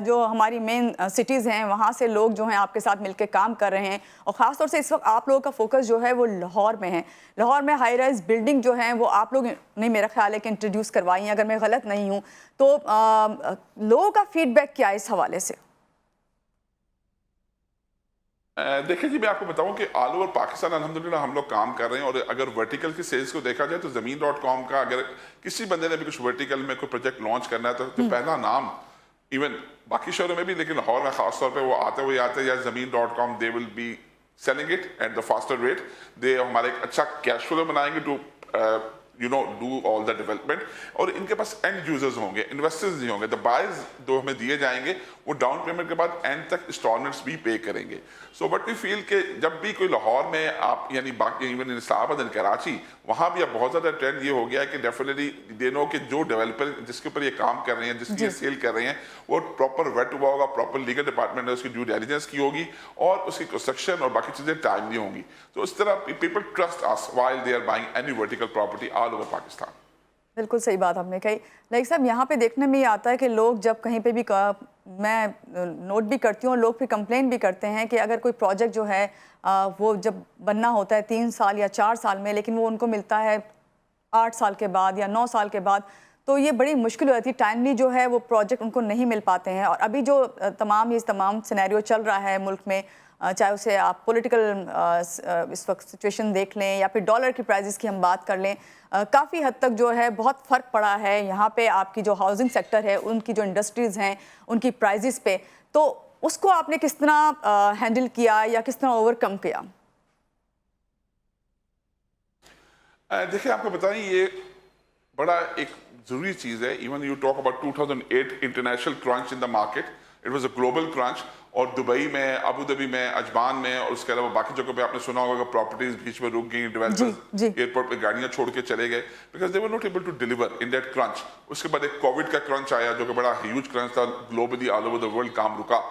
جو ہماری مین cities ہیں وہاں سے لوگ جو ہیں آپ کے ساتھ مل کے کام کر رہے ہیں, اور خاص طور سے اس وقت آپ لوگوں کا فوکس جو ہے وہ لاہور میں ہے. لاہور میں ہائی رائز بلڈنگ جو ہیں وہ آپ لوگ نے میرا خیال ہے کہ انٹروڈیوس کروائی ہیں, اگر میں غلط نہیں ہوں تو لوگوں کا فیڈ بیک کیا ہے اس حوالے سے؟ دیکھیں جی میں آپ کو بتاؤں کہ آل اوور پاکستان الحمدللہ ہم لوگ کام کر رہے ہیں, اور اگر ورٹیکل کی سیلز کو دیکھا جائے تو زمین.com کا اگر کسی بندے نے بھی کچھ ورٹیکل میں کوئی پروجیکٹ لانچ کرنا ہے تو پہلا نام ایون باقی شہروں میں بھی, لیکن لاہور میں خاص طور پہ وہ آتے یا زمین.com, they will be selling it at the faster rate. They ہمارے ایک اچھا کیش فلو بنائیں گے to do all the development, اور ان کے پاس اینڈ یوزرز ہوں گے, انویسٹرز نہیں ہوں گے. دا بائرز جو ہمیں دیے جائیں گے وہ ڈاؤن پیمنٹ کے بعد اینڈ تک انسٹالمنٹس بھی پے کریں گے. سو بٹ وی فیل کہ جب بھی کوئی لاہور میں آپ یعنی باقی ایون اسلام آباد اینڈ کراچی, وہاں بھی اب بہت زیادہ ٹرینڈ یہ ہو گیا ہے کہ ڈیفینیٹلی دے نو کہ جو ڈیولپر جس کے اوپر یہ کام کر رہے ہیں, جس کی یہ سیل کر رہے ہیں, وہ پراپر ویٹ ہوا ہوگا, پراپر لیگل ڈپارٹمنٹ نے اس کی ڈیو ڈیلیجنس کی ہوگی, اور اس کی کنسٹرکشن اور باقی چیزیں ٹائملی ہوں گی. تو اس طرح people trust us while they are buying any vertical property all over Pakistan. بالکل صحیح بات آپ نے کہی. لائک صاحب یہاں پہ دیکھنے میں یہ آتا ہے کہ لوگ جب کہیں پہ بھی, میں نوٹ بھی کرتی ہوں, لوگ پھر کمپلین بھی کرتے ہیں کہ اگر کوئی پروجیکٹ جو ہے وہ جب بننا ہوتا ہے 3 سال یا 4 سال میں, لیکن وہ ان کو ملتا ہے 8 سال کے بعد یا 9 سال کے بعد, تو یہ بڑی مشکل ہو جاتی ہے. ٹائملی جو ہے وہ پروجیکٹ ان کو نہیں مل پاتے ہیں. اور ابھی جو تمام سینیریو چل رہا ہے ملک میں, چاہے اسے آپ پولیٹیکل اس وقت سچویشن دیکھ لیں یا پھر ڈالر کی پرائزز کی ہم بات کر لیں, کافی حد تک جو ہے بہت فرق پڑا ہے یہاں پہ آپ کی جو ہاؤسنگ سیکٹر ہے, ان کی جو انڈسٹریز ہیں, ان کی پرائزز پہ. تو اس کو آپ نے کس طرح ہینڈل کیا یا کس طرح اوور کم کیا؟ دیکھیں آپ کو بتائیں, یہ बड़ा एक जरूरी चीज है. Even you talk about 2008 international crunch in the market, it was a global crunch. और दुबई में, अबू धाबी में, अजमान में और उसके अलावा बाकी जगहों पे आपने सुना होगा कि प्रॉपर्टीज बीच में रुक गई, डेवलपर्स एयरपोर्ट पे गाड़ियां छोड़ के चले गए because they were not able to deliver in that crunch. उसके बाद एक कोविड का क्रंच आया जो कि बड़ा ह्यूज क्रंच था, globally all over the world काम रुका.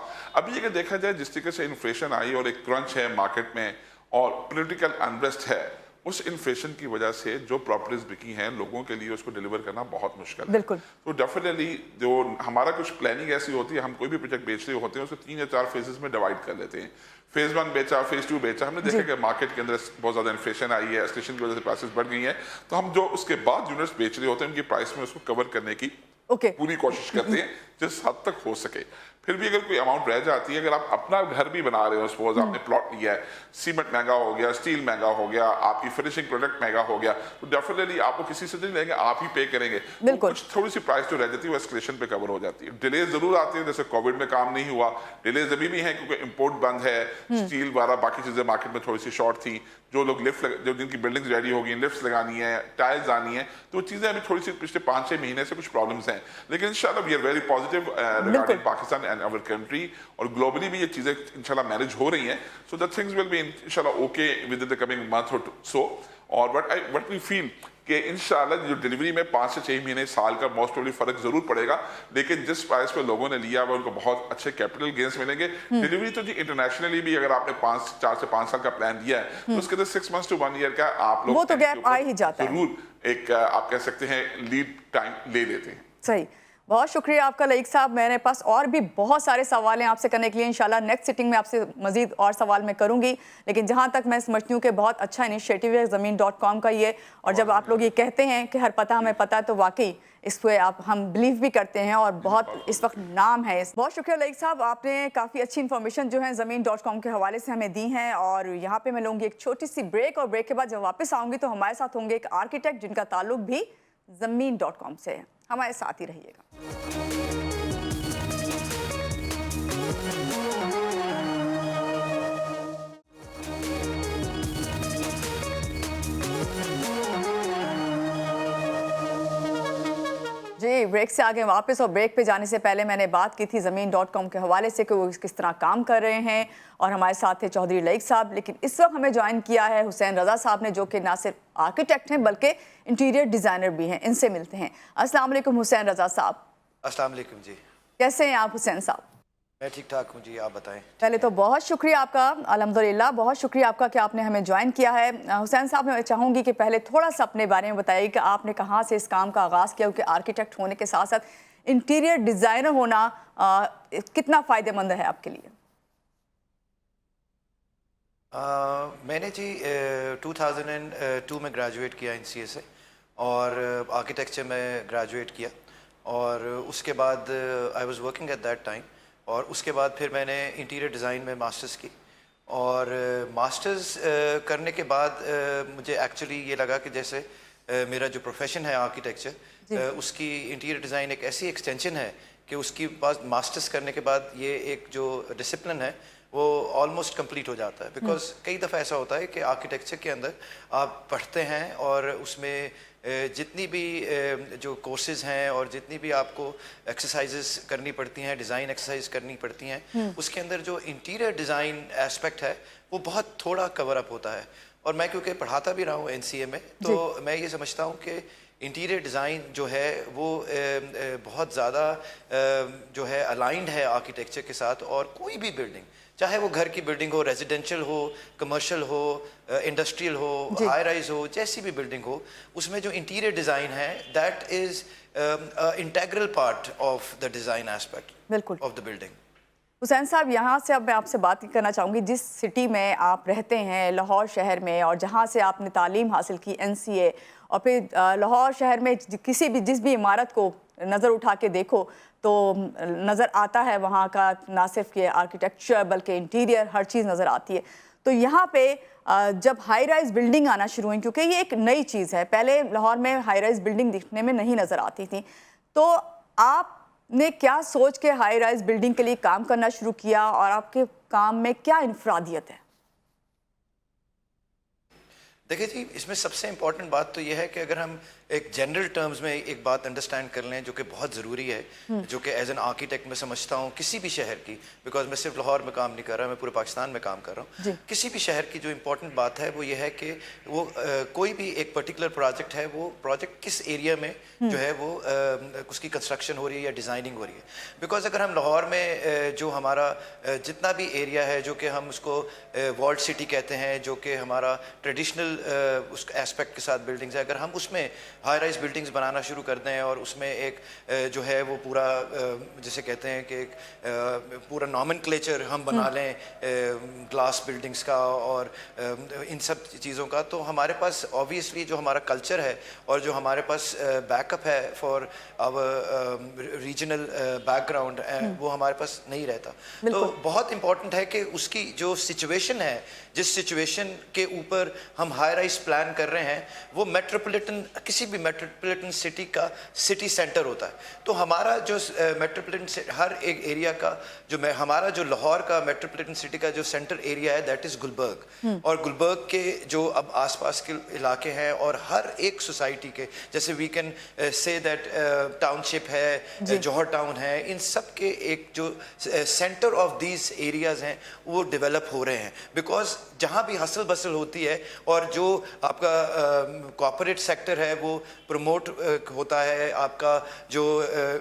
अभी अगर देखा जाए जिस तरीके से इन्फ्लेशन आई और एक क्रंच है मार्केट में और पॉलिटिकल अनरेस्ट है, उस इन्फ्लेशन की वजह से जो प्रॉपर्टीज बिकी हैं लोगों के लिए उसको डिलीवर करना बहुत मुश्किल है. बिल्कुल. तो डेफिनेटली जो हमारा कुछ प्लानिंग ऐसी होती है, हम कोई भी प्रोजेक्ट बेच रहे होते हैं उसको 3 या 4 फेजेस में डिवाइड कर लेते हैं. फेज 1 बेचा, फेज 2 बेचा. हमने देखा कि मार्केट के अंदर बहुत ज्यादा इन्फ्लेशन आई है, एस्केलेशन की वजह से प्राइसेस बढ़ गई हैं, तो हम जो उसके बाद यूनिट्स बेच रहे होते हैं उनकी प्राइस में उसको कवर करने की पूरी कोशिश करते हैं जिस हद तक हो सके. फिर भी अगर कोई अमाउंट रह जाती है, अगर आप अपना घर भी बना रहे हो, सपोज आपने प्लॉट लिया है, सीमेंट महंगा हो गया, स्टील महंगा हो गया, आपकी फिनिशिंग प्रोडक्ट महंगा हो गया, तो डेफिनेटली आपको किसी से नहीं लेंगे, आप ही पे करेंगे. तो कुछ थोड़ी सी प्राइस जो रह जाती है वो एस्केलेशन पे कवर हो जाती है. डिले जरूर आती है, जैसे कोविड में काम नहीं हुआ, डिलेज अभी भी है क्योंकि इंपोर्ट बंद है, स्टील वाला बाकी चीजें मार्केट में थोड़ी सी शॉर्ट थी. जो लोग जो जिनकी बिल्डिंग्स रेडी होगी, लिफ्ट्स लगानी है, टाइल्स आनी है, तो चीजें अभी थोड़ी सी पिछले 5-6 महीने से कुछ प्रॉब्लम्स हैं. लेकिन इंशाल्लाह we are very positive regarding Pakistan and our country, और ग्लोबली भी ये चीजें इंशाल्लाह मैनेज हो रही हैं. So that things will be इंशाल्लाह okay within the coming month और सो. और व्हाट वी फील कि इंशाल्लाह जो डिलीवरी में 5 से 6 महीने साल का मोस्ट प्रोबेबली फर्क जरूर पड़ेगा, लेकिन जिस प्राइस पे लोगों ने लिया वो उनको बहुत अच्छे कैपिटल गेन्स मिलेंगे. डिलीवरी तो जी इंटरनेशनली भी अगर आपने 4 से 5 साल का प्लान दिया है तो उसके अंदर 6 मंथ्स टू 1 ईयर का आप लोग वो तो गैप आ ही जाता है, जरूर एक आप कह सकते हैं लीड टाइम ले लेते हैं. सही. बहुत शुक्रिया आपका लईक साहब. मेरे पास और भी बहुत सारे सवाल हैं आपसे करने के लिए. इंशाल्लाह नेक्स्ट सिटिंग में आपसे मजीद और सवाल मैं करूंगी, लेकिन जहां तक मैं समझती हूँ कि बहुत अच्छा इनिशिएटिव है ज़मीन.com का ये. और जब आप लोग ये कहते हैं कि हर पता हमें पता है, तो वाकई इस पर हम बिलीव भी करते हैं और बहुत इस वक्त नाम है. बहुत शुक्रिया लईक साहब, आपने काफ़ी अच्छी इन्फॉर्मेशन जो है ज़मीन.com के हवाले से हमें दी हैं. और यहाँ पे मैं लूँगी एक छोटी सी ब्रेक, और ब्रेक के बाद जब वापस आऊँगी तो हमारे साथ होंगे एक आर्किटेक्ट जिनका ताल्लुक भी ज़मीन.com से है. हमारे साथ ही रहिएगा. जी, ब्रेक से आगे वापस. और ब्रेक पे जाने से पहले मैंने बात की थी ज़मीन.com के हवाले से कि वो किस तरह काम कर रहे हैं, और हमारे साथ थे चौधरी लईक साहब. लेकिन इस वक्त हमें ज्वाइन किया है हुसैन रज़ा साहब ने, जो कि ना सिर्फ आर्किटेक्ट हैं बल्कि इंटीरियर डिज़ाइनर भी हैं. इनसे मिलते हैं. अस्सलाम वालेकुम हुसैन रज़ा साहब. अस्सलाम वालेकुम जी. कैसे हैं आप हुसैन साहब? मैं ठीक ठाक हूँ जी, आप बताएं. पहले तो बहुत शुक्रिया आपका, अल्हम्दुलिल्लाह बहुत शुक्रिया आपका कि आपने हमें ज्वाइन किया है. हुसैन साहब, मैं चाहूँगी कि पहले थोड़ा सा अपने बारे में बताइए कि आपने कहाँ से इस काम का आगाज़ किया, क्योंकि आर्किटेक्ट होने के साथ साथ इंटीरियर डिज़ाइनर होना कितना फ़ायदेमंद है आपके लिए? मैंने जी 2002 में ग्रेजुएट किया NCA से, और आर्किटेक्चर में ग्रेजुएट किया, और उसके बाद I was working at that time. और उसके बाद फिर मैंने इंटीरियर डिज़ाइन में मास्टर्स की, और मास्टर्स करने के बाद मुझे एक्चुअली ये लगा कि जैसे मेरा जो प्रोफेशन है आर्किटेक्चर, उसकी इंटीरियर डिज़ाइन एक ऐसी एक्सटेंशन है कि उसकी पास मास्टर्स करने के बाद ये एक जो डिसिप्लिन है वो ऑलमोस्ट कंप्लीट हो जाता है. बिकॉज कई दफ़ा ऐसा होता है कि आर्किटेक्चर के अंदर आप पढ़ते हैं और उसमें जितनी भी जो कोर्सेज हैं और जितनी भी आपको एक्सरसाइजेस करनी पड़ती हैं, डिज़ाइन एक्सरसाइज करनी पड़ती हैं, उसके अंदर जो इंटीरियर डिज़ाइन एस्पेक्ट है वो बहुत थोड़ा कवर अप होता है. और मैं क्योंकि पढ़ाता भी रहा हूँ NCA में, तो मैं ये समझता हूँ कि इंटीरियर डिज़ाइन जो है वो बहुत ज़्यादा जो है अलाइंड है आर्किटेक्चर के साथ. और कोई भी बिल्डिंग, चाहे वो घर की बिल्डिंग हो, रेजिडेंशियल हो, कमर्शियल हो, इंडस्ट्रियल हो, हाई राइज हो, जैसी भी बिल्डिंग हो, उसमें जो इंटीरियर डिज़ाइन है that is integral part of the design aspect of the building. Hussain साहब, यहाँ से अब मैं आपसे बात करना चाहूँगी, जिस सिटी में आप रहते हैं लाहौर शहर में, और जहाँ से आपने तालीम हासिल की NCA, और फिर लाहौर शहर में जिस भी इमारत को नज़र उठा के देखो तो नज़र आता है वहाँ का ना सिर्फ ये आर्किटेक्चर बल्कि इंटीरियर हर चीज़ नज़र आती है. तो यहाँ पे जब हाई राइज बिल्डिंग आना शुरू हुई, क्योंकि ये एक नई चीज़ है, पहले लाहौर में हाई राइज बिल्डिंग दिखने में नहीं नज़र आती थी, तो आपने क्या सोच के हाई राइज बिल्डिंग के लिए काम करना शुरू किया, और आपके काम में क्या इनफरादियत है? دیکھیں جی اس میں سب سے امپورٹنٹ بات تو یہ ہے کہ اگر ہم ایک جنرل ٹرمز میں ایک بات انڈرسٹینڈ کر لیں جو کہ بہت ضروری ہے، جو کہ ایز این آرکیٹیکٹ میں سمجھتا ہوں کسی بھی شہر کی، بیکاز میں صرف لاہور میں کام نہیں کر رہا، میں پورے پاکستان میں کام کر رہا ہوں، کسی بھی شہر کی جو امپورٹنٹ بات ہے وہ یہ ہے کہ وہ کوئی بھی ایک پرٹیکولر پروجیکٹ ہے، وہ پروجیکٹ کس ایریا میں جو ہے وہ اس کی کنسٹرکشن ہو رہی ہے یا ڈیزائننگ ہو رہی ہے. بیکاز اگر ہم لاہور میں جو ہمارا جتنا بھی ایریا ہے جو کہ ہم اس کو والڈ سٹی کہتے ہیں، جو کہ ہمارا ٹریڈیشنل اس ایسپیکٹ کے ساتھ بلڈنگز ہے، اگر ہم اس میں ہائی رائز بلڈنگز بنانا شروع کر دیں اور اس میں ایک جو ہے وہ پورا جسے کہتے ہیں کہ ایک پورا نامن کلیچر ہم بنا لیں گلاس بلڈنگز کا اور ان سب چیزوں کا، تو ہمارے پاس آبویسلی جو ہمارا کلچر ہے اور جو ہمارے پاس بیک اپ ہے for our regional background وہ ہمارے پاس نہیں رہتا. تو بہت امپورٹنٹ ہے کہ اس کی جو سچویشن ہے، جس سچویشن کے اوپر ہم ہائی رائز پلان کر رہے ہیں، وہ میٹروپولیٹن کسی بھی میٹروپولیٹن سٹی کا سٹی سینٹر ہوتا ہے. تو ہمارا جو میٹروپولیٹن ہر ایک ایریا کا جو ہمارا جو لاہور کا میٹروپولیٹن سٹی کا جو سینٹر ایریا ہے دیٹ از گلبرگ، اور گلبرگ کے جو اب آس پاس کے علاقے ہیں اور ہر ایک سوسائٹی کے، جیسے we can say that township ہے، جوہر ٹاؤن ہے، ان سب کے ایک جو سینٹر آف دیز ایریاز ہیں وہ ڈیولپ ہو رہے ہیں. بیکاز جہاں بھی ہسل بسل ہوتی ہے اور جو آپ کا کارپوریٹ سیکٹر ہے وہ پروموٹ ہوتا ہے، آپ کا جو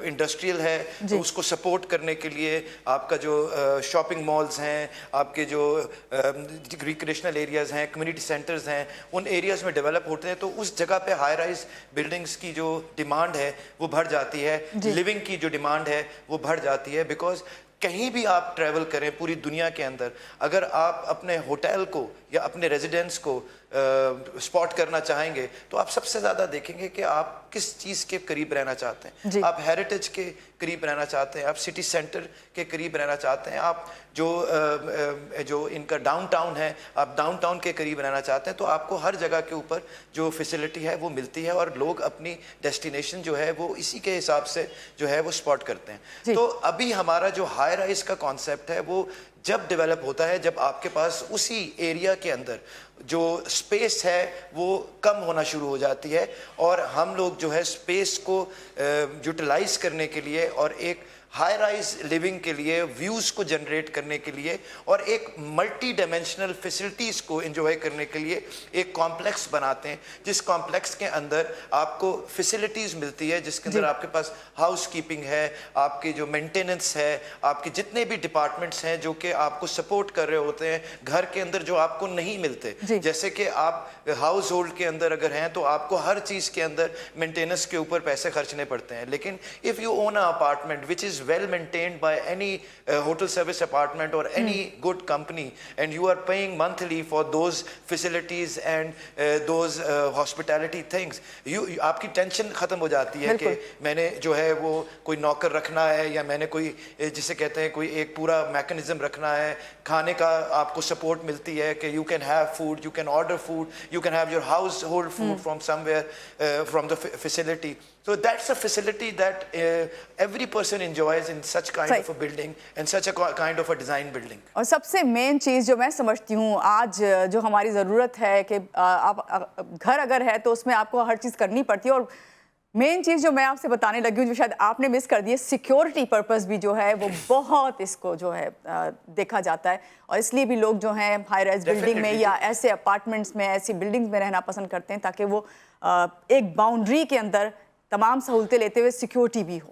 انڈسٹریل ہے اس کو سپورٹ کرنے کے لیے آپ کا جو شاپنگ مالز ہیں، آپ کے جو ریکریشنل ایریاز ہیں، کمیونٹی سینٹرز ہیں، ان ایریاز میں ڈیولپ ہوتے ہیں، تو اس جگہ پہ ہائی رائز بلڈنگز کی جو ڈیمانڈ ہے وہ بڑھ جاتی ہے، لیونگ کی جو ڈیمانڈ ہے وہ بڑھ جاتی ہے. بیکاز کہیں بھی آپ ٹریول کریں پوری دنیا کے اندر، اگر آپ اپنے ہوٹل کو یا اپنے ریزیڈنس کو اسپاٹ کرنا چاہیں گے تو آپ سب سے زیادہ دیکھیں گے کہ آپ کس چیز کے قریب رہنا چاہتے ہیں. آپ ہیریٹیج کے قریب رہنا چاہتے ہیں، آپ سٹی سینٹر کے قریب رہنا چاہتے ہیں، آپ جو ان کا ڈاؤن ٹاؤن ہے آپ ڈاؤن ٹاؤن کے قریب رہنا چاہتے ہیں، تو آپ کو ہر جگہ کے اوپر جو فیسلٹی ہے وہ ملتی ہے اور لوگ اپنی ڈیسٹینیشن جو ہے وہ اسی کے حساب سے جو ہے وہ اسپاٹ کرتے ہیں. تو ابھی ہمارا جو ہائی رائز کا کانسیپٹ ہے وہ جب ڈیولپ ہوتا ہے جب آپ کے پاس اسی ایریا کے اندر جو سپیس ہے وہ کم ہونا شروع ہو جاتی ہے، اور ہم لوگ جو ہے سپیس کو یوٹیلائز کرنے کے لیے اور ایک ہائی رائز لیونگ کے لیے، ویوز کو جنریٹ کرنے کے لیے اور ایک ملٹی ڈائمینشنل فیسلٹیز کو انجوائے کرنے کے لیے ایک کمپلیکس بناتے ہیں، جس کمپلیکس کے اندر آپ کو فیسلٹیز ملتی ہے، جس کے اندر آپ کے پاس ہاؤس کیپنگ ہے، آپ کی جو مینٹیننس ہے، آپ کے جتنے بھی ڈپارٹمنٹس ہیں جو کہ آپ کو سپورٹ کر رہے ہوتے ہیں گھر کے اندر جو آپ کو نہیں ملتے. جیسے کہ آپ ہاؤس ہولڈ کے اندر اگر ہیں تو آپ کو ہر چیز کے اندر مینٹیننس کے اوپر پیسے خرچنے پڑتے ہیں، لیکن if you own an apartment which is well maintained by any hotel service apartment or any good company and you are paying monthly for those facilities and those hospitality things, آپ کی tension ختم ہو جاتی ہے کہ میں نے جو ہے وہ کوئی نوکر رکھنا ہے یا میں نے کوئی جسے کہتے ہیں کوئی ایک پورا میکنزم رکھنا ہے. کھانے کا آپ کو سپورٹ ملتی ہے کہ you can have food, you can order food, you can have your household food from somewhere from the facility. So that's a facility that every person enjoys in such kind of a building and such a kind of a design building. اور سب سے مین چیز جو میں سمجھتی ہوں آج جو ہماری ضرورت ہے کہ آپ گھر اگر ہے تو اس میں آپ کو ہر چیز کرنی پڑتی ہے، اور مین چیز جو میں آپ سے بتانے لگی ہوں جو شاید آپ نے مس کر دی ہے، سیکیورٹی پرپز بھی جو ہے وہ بہت اس کو جو ہے دیکھا جاتا ہے، اور اس لیے بھی لوگ جو ہیں ہائی رائز بلڈنگ میں یا ایسے اپارٹمنٹس میں ایسی بلڈنگز میں رہنا پسند کرتے ہیں تاکہ وہ ایک باؤنڈری کے اندر تمام سہولتیں لیتے ہوئے سیکیورٹی بھی ہو.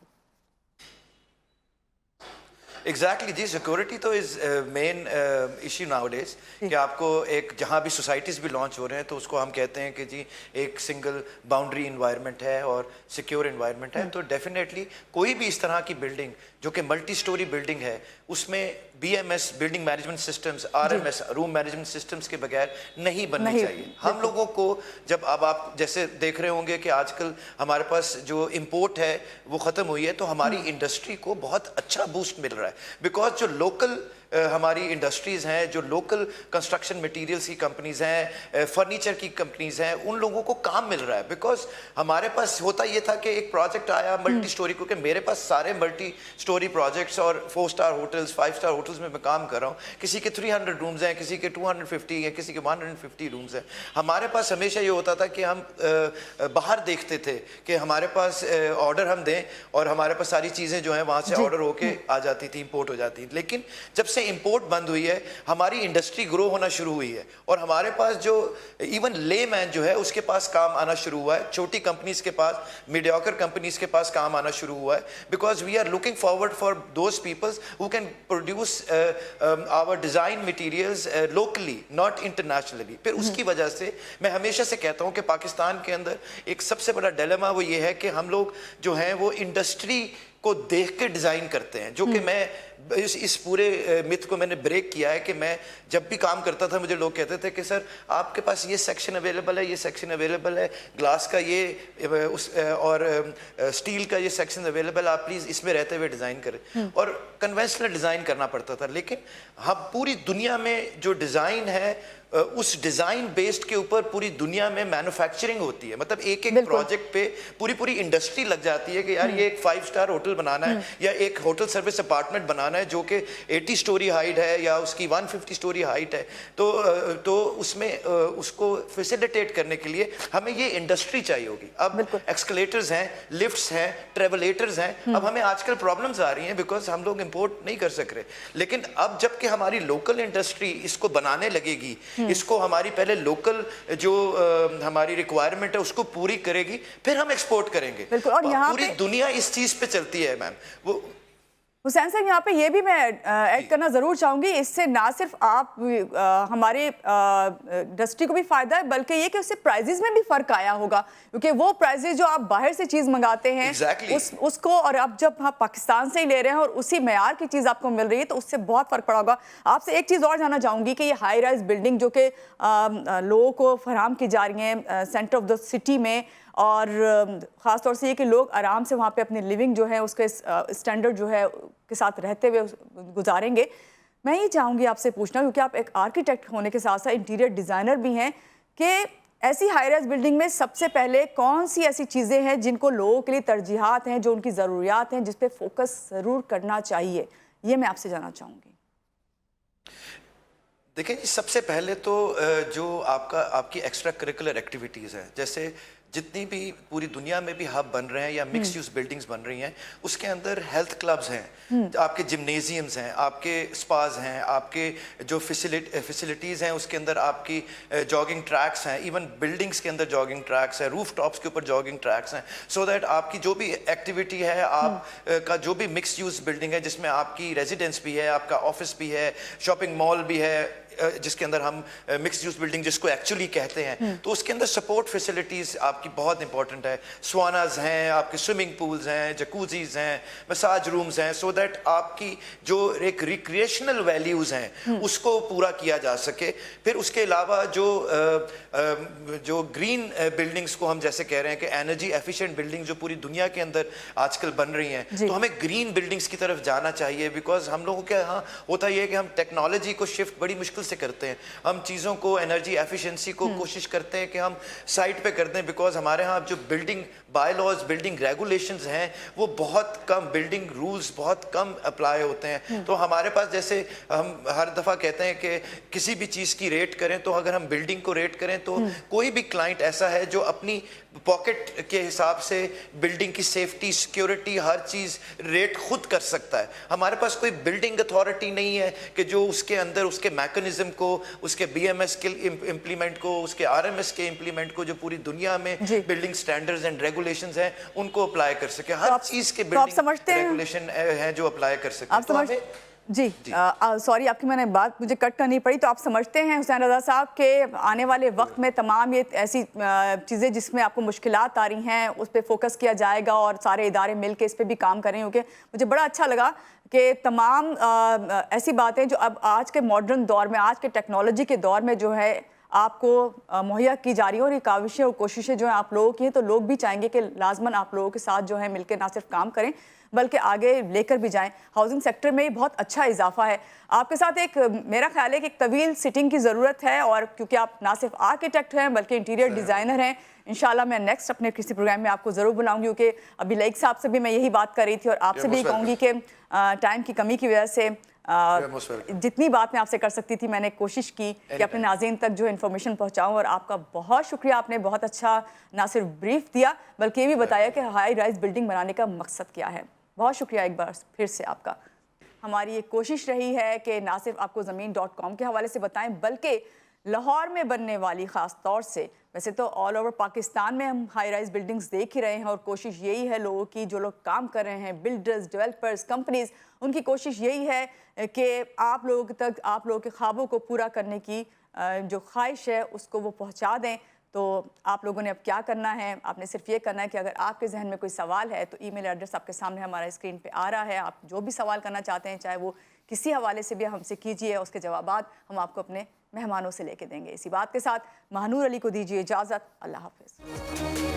ایگزیکٹلی جی، سیکورٹی تو از مین ایشو ناؤ ڈیز کہ آپ کو ایک جہاں بھی سوسائٹیز بھی لانچ ہو رہے ہیں تو اس کو ہم کہتے ہیں کہ جی ایک سنگل باؤنڈری انوائرمنٹ ہے اور سیکیور انوائرمنٹ ہے. تو ڈیفینیٹلی کوئی بھی اس طرح کی بلڈنگ جو کہ ملٹی سٹوری بلڈنگ ہے اس میں BMS building management systems, RMS روم مینجمنٹ سسٹمز کے بغیر نہیں بننی چاہیے. ہم لوگوں کو جب اب آپ جیسے دیکھ رہے ہوں گے کہ آج کل ہمارے پاس جو امپورٹ ہے وہ ختم ہوئی ہے، تو ہماری انڈسٹری کو بہت اچھا بوسٹ مل رہا ہے بیکاز جو لوکل ہماری انڈسٹریز ہیں, جو لوکل کنسٹرکشن مٹیریلز کی کمپنیز ہیں, فرنیچر کی کمپنیز ہیں, ان لوگوں کو کام مل رہا ہے. بیکاز ہمارے پاس ہوتا یہ تھا کہ ایک پروجیکٹ آیا ملٹی سٹوری, کیونکہ میرے پاس سارے ملٹی سٹوری پروجیکٹس اور 4 اسٹار ہوٹلز 5 اسٹار ہوٹلز میں کام کر رہا ہوں. کسی کے 300 رومز ہیں, کسی کے 250 ہیں, کسی کے 150 رومز ہیں. ہمارے پاس ہمیشہ یہ ہوتا تھا کہ ہم باہر دیکھتے تھے کہ ہمارے پاس آرڈر ہم دیں اور ہمارے پاس ساری چیزیں جو ہیں وہاں سے آرڈر ہو کے آ جاتی تھی, امپورٹ ہو جاتی. لیکن جب سے امپورٹ بند ہوئی ہے, ہماری انڈسٹری گرو ہونا شروع ہوئی ہے, اور ہمارے پاس جو ایون لے مین جو ہے اس کے پاس کام آنا شروع ہوا ہے, چھوٹی کمپنیز کے پاس, میڈیوکر کمپنیز کے پاس کام آنا شروع ہوا ہے. Because we are looking forward for those peoples who can produce our design materials locally, not internationally. پھر اس کی وجہ سے میں ہمیشہ سے کہتا ہوں کہ پاکستان کے اندر ایک سب سے بڑا ڈیلیما وہ یہ ہے کہ ہم لوگ جو ہیں وہ انڈسٹری کو دیکھ کے ڈیزائن کرتے ہیں, جو کہ میں اس پورے مت کو میں نے بریک کیا ہے. کہ میں جب بھی کام کرتا تھا مجھے لوگ کہتے تھے کہ سر آپ کے پاس یہ سیکشن اویلیبل ہے, یہ سیکشن اویلیبل ہے, گلاس کا یہ اور اسٹیل کا یہ سیکشن اویلیبل, آپ پلیز اس میں رہتے ہوئے ڈیزائن کریں. اور کنونشنل ڈیزائن کرنا پڑتا تھا. لیکن ہم پوری دنیا میں جو ڈیزائن ہے اس ڈیزائن بیسڈ کے اوپر پوری دنیا میں مینوفیکچرنگ ہوتی ہے. مطلب ایک پروجیکٹ پہ پوری انڈسٹری لگ جاتی ہے کہ یار یہ ایک 5 اسٹار ہوٹل بنانا ہے یا ایک ہوٹل سروس اپارٹمنٹ بنانا ہے جو کہ 80 سٹوری ہائٹ ہے یا اس کی 150 سٹوری ہائٹ ہے. تو اس میں اس کو فیسیلیٹیٹ کرنے کے لیے ہمیں یہ انڈسٹری چاہیے ہوگی. اب ایکسکلیٹرز ہیں, لفٹس ہیں, ٹریولیٹرز ہیں. اب ہمیں آج کل پرابلمز آ رہی ہیں بیکاز ہم لوگ امپورٹ نہیں کر سک رہے. لیکن اب جب کہ ہماری لوکل انڈسٹری اس کو بنانے لگے گی, اس کو ہماری پہلے لوکل جو ہماری ریکوائرمنٹ ہے اس کو پوری کرے گی, پھر ہم ایکسپورٹ کریں گے. اور یہاں پوری دنیا اس چیز پہ چلتی ہے. میم وہ حسین صاحب یہاں پہ یہ بھی میں ایڈ کرنا ضرور چاہوں گی, اس سے نہ صرف آپ ہمارے انڈسٹری کو بھی فائدہ ہے بلکہ یہ کہ اس سے پرائزز میں بھی فرق آیا ہوگا, کیونکہ وہ پرائزز جو آپ باہر سے چیز منگاتے ہیں اس کو, اور اب جب آپ پاکستان سے ہی لے رہے ہیں اور اسی معیار کی چیز آپ کو مل رہی ہے تو اس سے بہت فرق پڑا ہوگا. آپ سے ایک چیز اور جاننا چاہوں گی کہ یہ ہائی رائز بلڈنگ جو کہ لوگوں کو فراہم کی جا رہی ہیں سینٹر آف دا سٹی میں, اور خاص طور سے یہ کہ لوگ آرام سے وہاں پہ اپنی لیونگ جو ہے اس کے اسٹینڈرڈ جو ہے کے ساتھ رہتے ہوئے گزاریں گے. میں یہ چاہوں گی آپ سے پوچھنا, کیونکہ آپ ایک آرکیٹیکٹ ہونے کے ساتھ ساتھ انٹیریئر ڈیزائنر بھی ہیں, کہ ایسی ہائی رائز بلڈنگ میں سب سے پہلے کون سی ایسی چیزیں ہیں جن کو لوگوں کے لیے ترجیحات ہیں, جو ان کی ضروریات ہیں, جس پہ فوکس ضرور کرنا چاہیے, یہ میں آپ سے جاننا چاہوں گی. دیکھیں جی, سب سے پہلے تو جو آپ کی ایکسٹرا کریکولر ایکٹیویٹیز ہیں, جیسے جتنی بھی پوری دنیا میں بھی ہب بن رہے ہیں یا مکس یوز بلڈنگز بن رہی ہیں, اس کے اندر ہیلتھ کلبز ہیں, آپ کے جمنیزیمز ہیں, آپ کے اسپاز ہیں, آپ کے جو فیسلٹیز ہیں اس کے اندر آپ کی جاگنگ ٹریکس ہیں, ایون بلڈنگز کے اندر جاگنگ ٹریکس ہیں, روف ٹاپس کے اوپر جاگنگ ٹریکس ہیں, سو دیٹ آپ کی جو بھی ایکٹیویٹی ہے, آپ کا جو بھی مکس یوز بلڈنگ ہے جس میں آپ کی ریزیڈنس بھی ہے, آپ کا آفس بھی ہے, شاپنگ مال بھی ہے, جس کے اندر ہم مکس یوز بلڈنگ جس کو ایکچولی کہتے ہیں, تو اس کے اندر سپورٹ فیسلٹیز آپ کی بہت امپورٹنٹ ہے. سواناز ہیں, آپ کے سوئمنگ پولز ہیں, جکوزیز ہیں, مساج رومز ہیں, سو دیٹ آپ کی جو ایک ریکریشنل ویلیوز ہیں اس کو پورا کیا جا سکے. پھر اس کے علاوہ جو گرین بلڈنگز کو ہم جیسے کہہ رہے ہیں کہ انرجی ایفیشینٹ بلڈنگ جو پوری دنیا کے اندر آج کل بن رہی ہیں, تو ہمیں گرین بلڈنگز کی طرف جانا چاہیے. بیکاز ہم لوگوں کے یہاں ہوتا یہ ہے کہ ہم ٹیکنالوجی کو شفٹ بڑی مشکل سے کرتے ہیں, ہم چیزوں کو انرجی ایفیشنسی کو کوشش کرتے ہیں کہ ہم سائٹ پہ کر دیں, بیکاز ہمارے ہاں جو building by laws, building regulations ہیں وہ بہت کم, بلڈنگ رولز بہت کم اپلائی ہوتے ہیں. تو ہمارے پاس جیسے ہم ہر دفعہ کہتے ہیں کہ کسی بھی چیز کی ریٹ کریں, تو اگر ہم بلڈنگ کو ریٹ کریں تو کوئی بھی کلائنٹ ایسا ہے جو اپنی پاکٹ کے حساب سے بلڈنگ کی سیفٹی, سیکیورٹی, ہر چیز ریٹ خود کر سکتا ہے. ہمارے پاس کوئی بلڈنگ اتھارٹی نہیں ہے کہ جو اس کے اندر اس کے میکانزم کو, اس کے بی ایم ایس کے امپلیمنٹ کو, اس کے آر ایم ایس کے امپلیمنٹ کو, جو پوری دنیا میں بلڈنگ سٹینڈرڈز اینڈ ریگولیشنز ہیں ان کو اپلائی کر سکے. ہر چیز کے بلڈنگ ریگولیشن ہیں جو اپلائی کر سکے. جی سوری آپ کی میں نے بات مجھے کٹ کرنی پڑی. تو آپ سمجھتے ہیں حسین رضا صاحب کہ آنے والے وقت میں تمام یہ ایسی چیزیں جس میں آپ کو مشکلات آ رہی ہیں اس پہ فوکس کیا جائے گا اور سارے ادارے مل کے اس پہ بھی کام کریں, کیونکہ مجھے بڑا اچھا لگا کہ تمام ایسی باتیں جو اب آج کے ماڈرن دور میں, آج کے ٹیکنالوجی کے دور میں جو ہے آپ کو مہیا کی جا رہی ہیں اور یہ کاوشیں اور کوششیں جو ہیں آپ لوگوں کی ہیں تو لوگ بھی چاہیں گے کہ لازماً آپ لوگوں کے ساتھ جو ہے مل کے نہ صرف کام کریں بلکہ آگے لے کر بھی جائیں. ہاؤسنگ سیکٹر میں بہت اچھا اضافہ ہے. آپ کے ساتھ ایک میرا خیال ہے کہ ایک طویل سٹنگ کی ضرورت ہے اور کیونکہ آپ نہ صرف آرکیٹیکٹ ہیں بلکہ انٹیریئر ڈیزائنر ہیں. انشاءاللہ میں نیکسٹ اپنے کسی پروگرام میں آپ کو ضرور بلاؤں گی کیونکہ ابھی لائق صاحب سے بھی میں یہی بات کر رہی تھی اور آپ سے بھی کہوں گی کہ ٹائم کی کمی کی وجہ سے جتنی بات میں آپ سے کر سکتی تھی میں نے کوشش کی کہ اپنے ناظرین تک جو انفارمیشن پہنچاؤں اور آپ کا بہت شکریہ. آپ نے بہت اچھا نہ صرف بریف دیا بلکہ یہ بھی بتایا کہ ہائی رائز بلڈنگ بنانے کا مقصد کیا ہے. بہت شکریہ ایک بار پھر سے آپ کا. ہماری یہ کوشش رہی ہے کہ نہ صرف آپ کو زمین.com کے حوالے سے بتائیں بلکہ لاہور میں بننے والی خاص طور سے ویسے تو آل اوور پاکستان میں ہم ہائی رائز بلڈنگز دیکھ ہی رہے ہیں اور کوشش یہی ہے لوگوں کی جو لوگ کام کر رہے ہیں بلڈرز ڈیولپرز کمپنیز ان کی کوشش یہی ہے کہ آپ لوگوں تک آپ لوگوں کے خوابوں کو پورا کرنے کی جو خواہش ہے اس کو وہ پہنچا دیں. تو آپ لوگوں نے اب کیا کرنا ہے, آپ نے صرف یہ کرنا ہے کہ اگر آپ کے ذہن میں کوئی سوال ہے تو ای میل ایڈریس آپ کے سامنے ہمارا اسکرین پہ آ رہا ہے. آپ جو بھی سوال کرنا چاہتے ہیں چاہے وہ کسی حوالے سے بھی ہم سے کیجیے, اس کے جوابات ہم آپ کو اپنے مہمانوں سے لے کے دیں گے. اسی بات کے ساتھ مہنور علی کو دیجیے اجازت. اللہ حافظ.